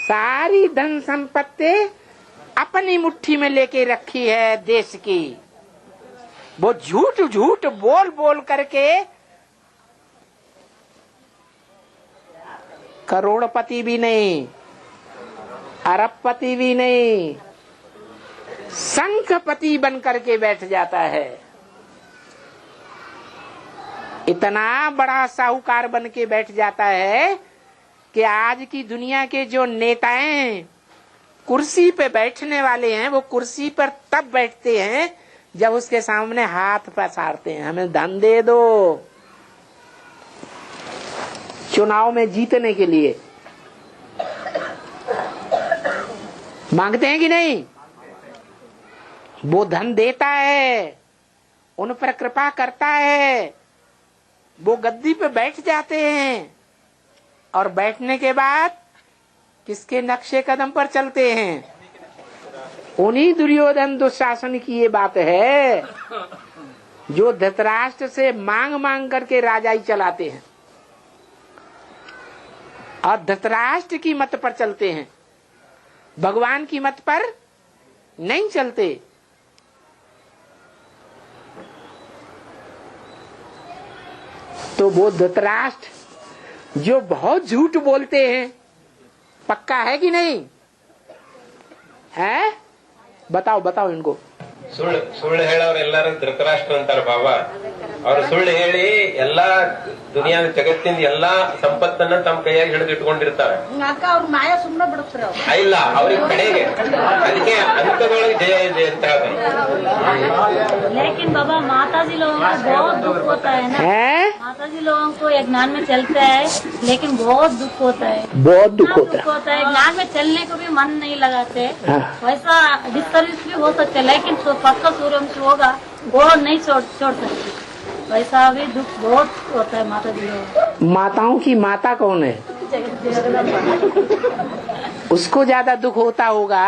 सारी धन संपत्ति अपनी मुट्ठी में लेके रखी है देश की। वो झूठ झूठ बोल बोल करके करोड़पति भी नहीं, अरबपति भी नहीं, शंखपति बन करके बैठ जाता है। इतना बड़ा साहूकार बन के बैठ जाता है कि आज की दुनिया के जो नेताएं कुर्सी पे बैठने वाले हैं, वो कुर्सी पर तब बैठते हैं जब उसके सामने हाथ पसारते हैं, हमें धन दे दो चुनाव में जीतने के लिए। मांगते हैं कि नहीं? वो धन देता है, उन पर कृपा करता है, वो गद्दी पे बैठ जाते हैं और बैठने के बाद किसके नक्शे कदम पर चलते हैं? उन्हीं दुर्योधन दुशासन की ये बात है जो धृतराष्ट्र से मांग मांग करके राजाई चलाते हैं और धृतराष्ट्र की मत पर चलते हैं, भगवान की मत पर नहीं चलते। तो वो धृतराष्ट्र जो बहुत झूठ बोलते हैं, पक्का है कि नहीं है? बताओ बताओ इनको। ಸುಳ್ಳು ಹೇಳೋರು ಎಲ್ಲರೂ ಧೃತರಾಷ್ಟ್ರ ಅಂತಾರೆ ಬಾಬಾ. ಅವ್ರು ಸುಳ್ಳು ಹೇಳಿ ಎಲ್ಲಾ ದುನಿಯಾದ ಜಗತ್ತಿನ ಎಲ್ಲಾ ಸಂಪತ್ತನ್ನ ತಮ್ಮ ಕೈಯಾಗಿ ಹಿಡಿದು ಇಟ್ಕೊಂಡಿರ್ತಾರೆ. ಅವ್ರ ಮಾಯ ಸುಮ್ಮನೆ ಬಿಡುತ್ತಾರೆ. ಇಲ್ಲ, ಅವ್ರಿಗೆ ಕಡೆಗೆ ಅದಕ್ಕೆ ಅಂತದೊಳಗೆ ಜಯ ಇದೆ ಅಂತ ಹೇಳ್ತಾರೆ. लेकिन बाबा माता जी लोगों को बहुत दुख होता है ना, माता जी लोगों को एक ज्ञान में चलता है लेकिन बहुत दुख होता है, बहुत दुख होता है। ज्ञान में चलने को भी मन नहीं लगाते। वैसा डिस्टर्बेंस भी हो सकता है, लेकिन पक्का सूर्यवंशी होगा वो नहीं छोड़ सकते। वैसा भी दुख बहुत होता है माता जी लोगों। माताओं की माता कौन है? उसको ज्यादा दुख होता होगा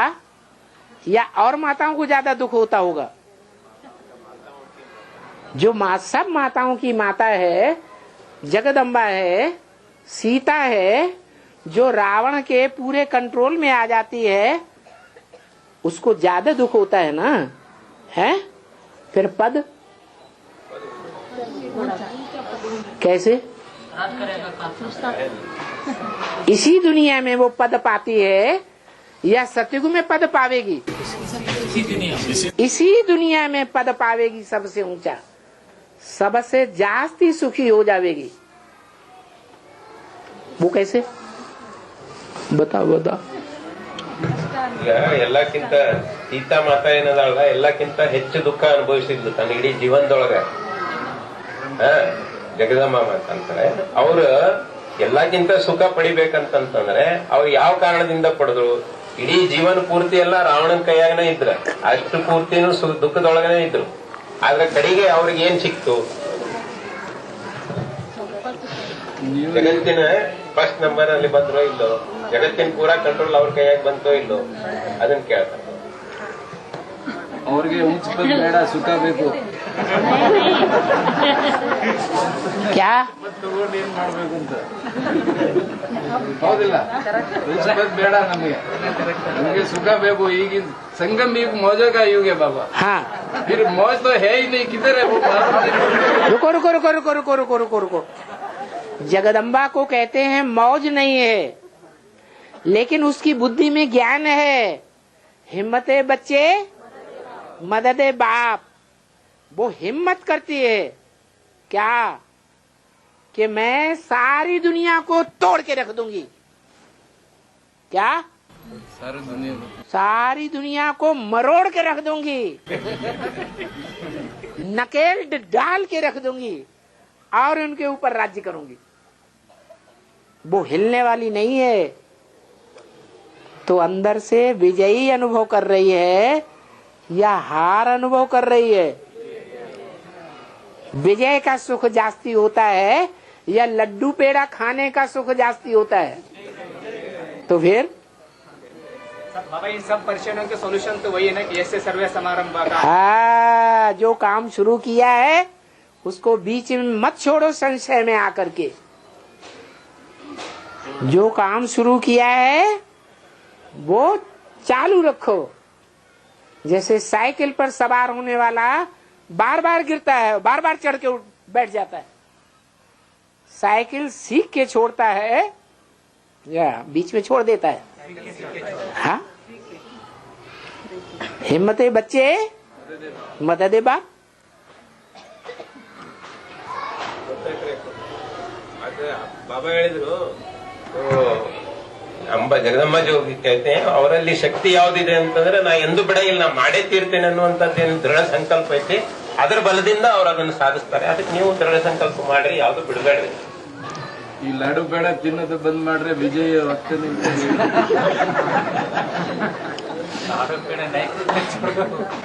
या और माताओं को ज्यादा दुख होता होगा? जो सब माताओं की माता है, जगदम्बा है, सीता है, जो रावण के पूरे कंट्रोल में आ जाती है, उसको ज्यादा दुख होता है ना, है? फिर पद कैसे? इसी दुनिया में वो पद पाती है या सतयुग में पद पावेगी? इसी दुनिया में पद पावेगी, सबसे ऊंचा, सबसे जास्ती सुखी हो जाएगी। वो कैसे? बताओ बताओ। ಈಗ ಎಲ್ಲಕ್ಕಿಂತ ಸೀತಾ ಮಾತಾ ಏನದಲ್ಲ, ಎಲ್ಲಕ್ಕಿಂತ ಹೆಚ್ಚು ದುಃಖ ಅನುಭವಿಸಿದ್ಲು ತನ್ನ ಇಡೀ ಜೀವನದೊಳಗ. ಜಗದಮ್ಮ ಮಾತಾ ಅಂತಾರೆ, ಅವ್ರು ಎಲ್ಲಕ್ಕಿಂತ ಸುಖ ಪಡಿಬೇಕಂತಂದ್ರೆ ಅವ್ರು ಯಾವ ಕಾರಣದಿಂದ ಪಡೆದ್ರು? ಇಡೀ ಜೀವನ ಪೂರ್ತಿ ಎಲ್ಲ ರಾವಣನ ಕೈಯಾಗನೇ ಇದ್ರ, ಅಷ್ಟು ಪೂರ್ತಿನೂ ದುಃಖದೊಳಗನೆ ಇದ್ರು. ಆದ್ರೆ ಕಡೆಗೆ ಅವ್ರಿಗೆ ಏನ್ ಸಿಕ್ತು? ಜಗತ್ತಿನ ಫಸ್ಟ್ ನಂಬರ್ ಅಲ್ಲಿ ಬಂದ್ರೋ ಇಲ್ಲೋ, ಜಗತ್ತಿನ ಪೂರಾ ಕಂಟ್ರೋಲ್ ಅವ್ರ ಕೈಯಾಗಿ ಬಂತೋ ಇಲ್ಲೋ, ಅದನ್ನ ಕೇಳ್ತಾರೆ. ಅವ್ರಿಗೆ ಉಂಚ ಬೇಡ, ಸುಖ ಬೇಕು. क्या ತಗೊಂಡು ಏನ್ ಮಾಡ್ಬೇಕು ಅಂತ ಹೌದಿಲ್ಲ? ಉಂಚ ಬೇಡ, ನಮಗೆ ಸುಖ ಬೇಕು. ಈಗಿನ संगम युग मौजों का युग है बाबा। हाँ, फिर मौज तो है ही नहीं, किधर है वो? रुको रुको रुको रुको रुको रुको रुको रुको। जगदम्बा को कहते हैं मौज नहीं है, लेकिन उसकी बुद्धि में ज्ञान है। हिम्मते बच्चे मददे बाप, वो हिम्मत करती है क्या कि मैं सारी दुनिया को तोड़ के रख दूंगी। क्या सारी दुनिया को मरोड़ के रख दूंगी, नकेल डाल के रख दूंगी और उनके ऊपर राज्य करूंगी। वो हिलने वाली नहीं है। तो अंदर से विजयी अनुभव कर रही है या हार अनुभव कर रही है? विजय का सुख जास्ती होता है या लड्डू पेड़ा खाने का सुख जास्ती होता है? तो फिर बाबा इन सब परेशानियों के सॉल्यूशन तो वही है ना कि ऐसे सर्वे समारंभ का। हाँ, जो काम शुरू किया है उसको बीच में मत छोड़ो संशय में आकर के। जो काम शुरू किया है वो चालू रखो। जैसे साइकिल पर सवार होने वाला बार बार गिरता है, बार बार चढ़ के बैठ जाता है। साइकिल सीख के छोड़ता है या बीच में छोड़ देता है? हाँ, हिम्मते बच्चे मददे बाप। ಬಾಬಾ ಹೇಳಿದ್ರು ಅಂಬ ಜಗದಮ್ಮ ಜೋಗಿ कहते हैं ಅವರಲ್ಲಿ ಶಕ್ತಿ ಯಾವ್ದಿದೆ ಅಂತಂದ್ರೆ ನಾ ಎಂದು ಬಿಡಂಗಿಲ್ಲ, ನಾ ಮಾಡೇ ತೀರ್ತೇನೆ ಅನ್ನುವಂಥದ್ದೇನು ದೃಢ ಸಂಕಲ್ಪ ಐತಿ. ಅದರ ಬಲದಿಂದ ಅವ್ರು ಅದನ್ನು ಸಾಧಿಸ್ತಾರೆ. ಅದಕ್ಕೆ ನೀವು ದೃಢ ಸಂಕಲ್ಪ ಮಾಡ್ರಿ, ಯಾವ್ದು ಬಿಡಬೇಡ್ರಿ. ಈ ಲಾಡು ಬೇಡ ತಿನ್ನೋದು ಬಂದ್ ಮಾಡ್ರೆ ವಿಜಯ ಆಗ್ತದೆ.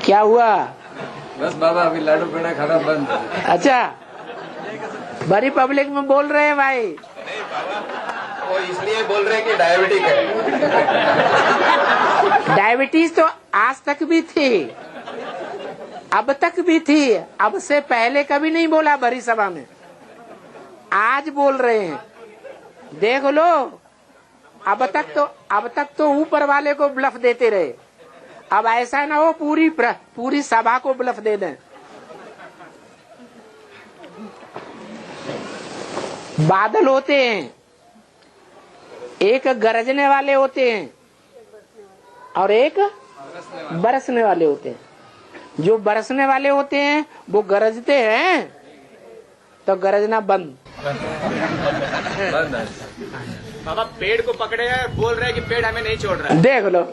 क्या हुआ? बस बाबा अभी लाडू पेड़ा खाना बंद। अच्छा, बड़ी पब्लिक में बोल रहे हैं भाई। वो इसलिए बोल रहे हैं कि डायबिटिक है। डायबिटीज तो आज तक भी थी, अब तक भी थी, अब से पहले कभी नहीं बोला भरी सभा में, आज बोल रहे हैं। देख लो, अब तक तो ऊपर वाले को ब्लफ देते रहे, अब ऐसा ना हो पूरी सभा को ब्लफ दे दें। बादल होते हैं, एक गरजने वाले होते हैं और एक बरसने वाले होते हैं। जो बरसने वाले होते हैं वो गरजते हैं तो गरजना बंद। बाबा पेड़ को पकड़े है, बोल रहे हैं कि पेड़ हमें नहीं छोड़ रहा है। देख लो।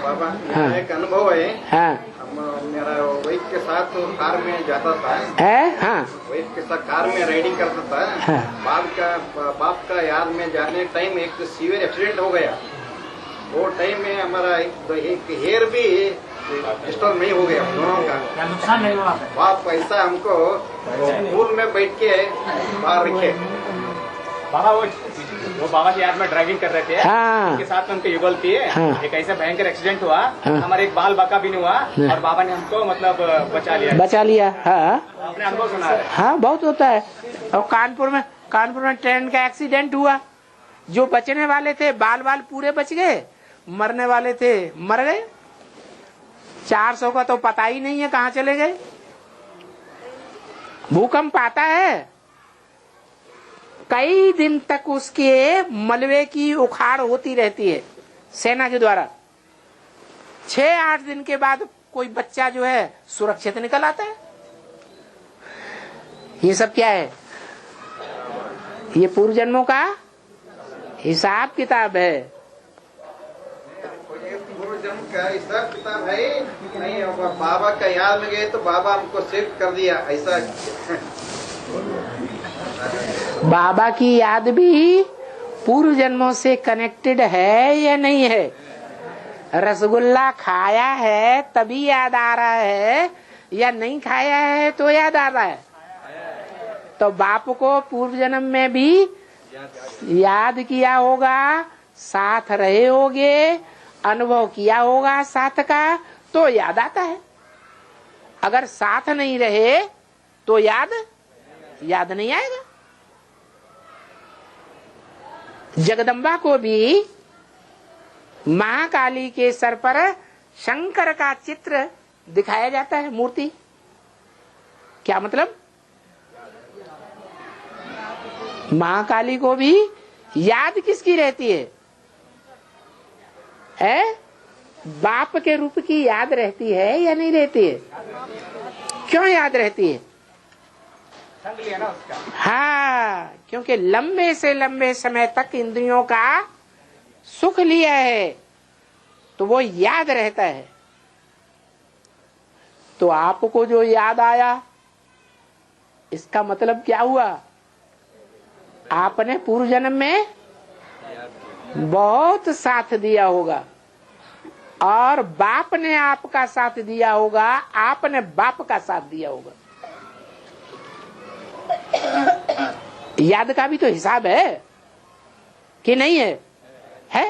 बाबा हाँ। एक अनुभव है। हाँ, मेरा वाइफ के साथ कार में जाता था, हाँ, वाइफ के साथ कार में राइडिंग करता था। हाँ। बाप का याद में जाने टाइम एक सीवियर एक्सीडेंट हो गया। वो टाइम में हमारा एक हेयर भी डिस्टर्ब नहीं हो गया, दोनों का नुकसान नहीं हुआ। बाप ऐसा हमको पूल में बैठ के बाहर रखे। बाबा वो बाबा की याद में ड्राइविंग कर रहे थे। हाँ। उनके साथ में उनकी युगल थी। हाँ। एक ऐसा भयंकर एक्सीडेंट हुआ। हाँ। हमारे एक बाल बाका भी नहीं हुआ और बाबा ने हमको मतलब बचा लिया। हाँ, अपने अनुभव सुना है। हाँ, बहुत होता है। और कानपुर में ट्रेन का एक्सीडेंट हुआ, जो बचने वाले थे बाल पूरे बच गए, मरने वाले थे मर गए। 400 का तो पता ही नहीं है कहाँ चले गए। भूकंप आता है, कई दिन तक उसके मलबे की उखाड़ होती रहती है सेना के द्वारा। 6-8 दिन के बाद कोई बच्चा जो है सुरक्षित निकल आता है। ये सब क्या है? ये पूर्व जन्मों का हिसाब किताब है। पूर्व जन्म का हिसाब किताब है नहीं। बाबा का याद में गए तो बाबा हमको शिफ्ट कर दिया ऐसा। बाबा की याद भी पूर्व जन्मों से कनेक्टेड है या नहीं है? रसगुल्ला खाया है तभी याद आ रहा है या नहीं खाया है तो याद आ रहा है? तो बाप को पूर्व जन्म में भी याद किया होगा, साथ रहे होगे, अनुभव किया होगा साथ का, तो याद आता है। अगर साथ नहीं रहे तो याद नहीं आएगा। जगदम्बा को भी महाकाली के सर पर शंकर का चित्र दिखाया जाता है, मूर्ति। क्या मतलब? महाकाली को भी याद किसकी रहती है? बाप के रूप की याद रहती है या नहीं रहती है? क्यों याद रहती है? संग लिया ना उसका। हाँ, क्योंकि लंबे से लंबे समय तक इंद्रियों का सुख लिया है तो वो याद रहता है। तो आपको जो याद आया इसका मतलब क्या हुआ? आपने पूर्व जन्म में बहुत साथ दिया होगा और बाप ने आपका साथ दिया होगा, आपने बाप का साथ दिया होगा। याद का भी तो हिसाब है कि नहीं है? है?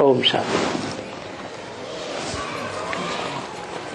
ओम शांति।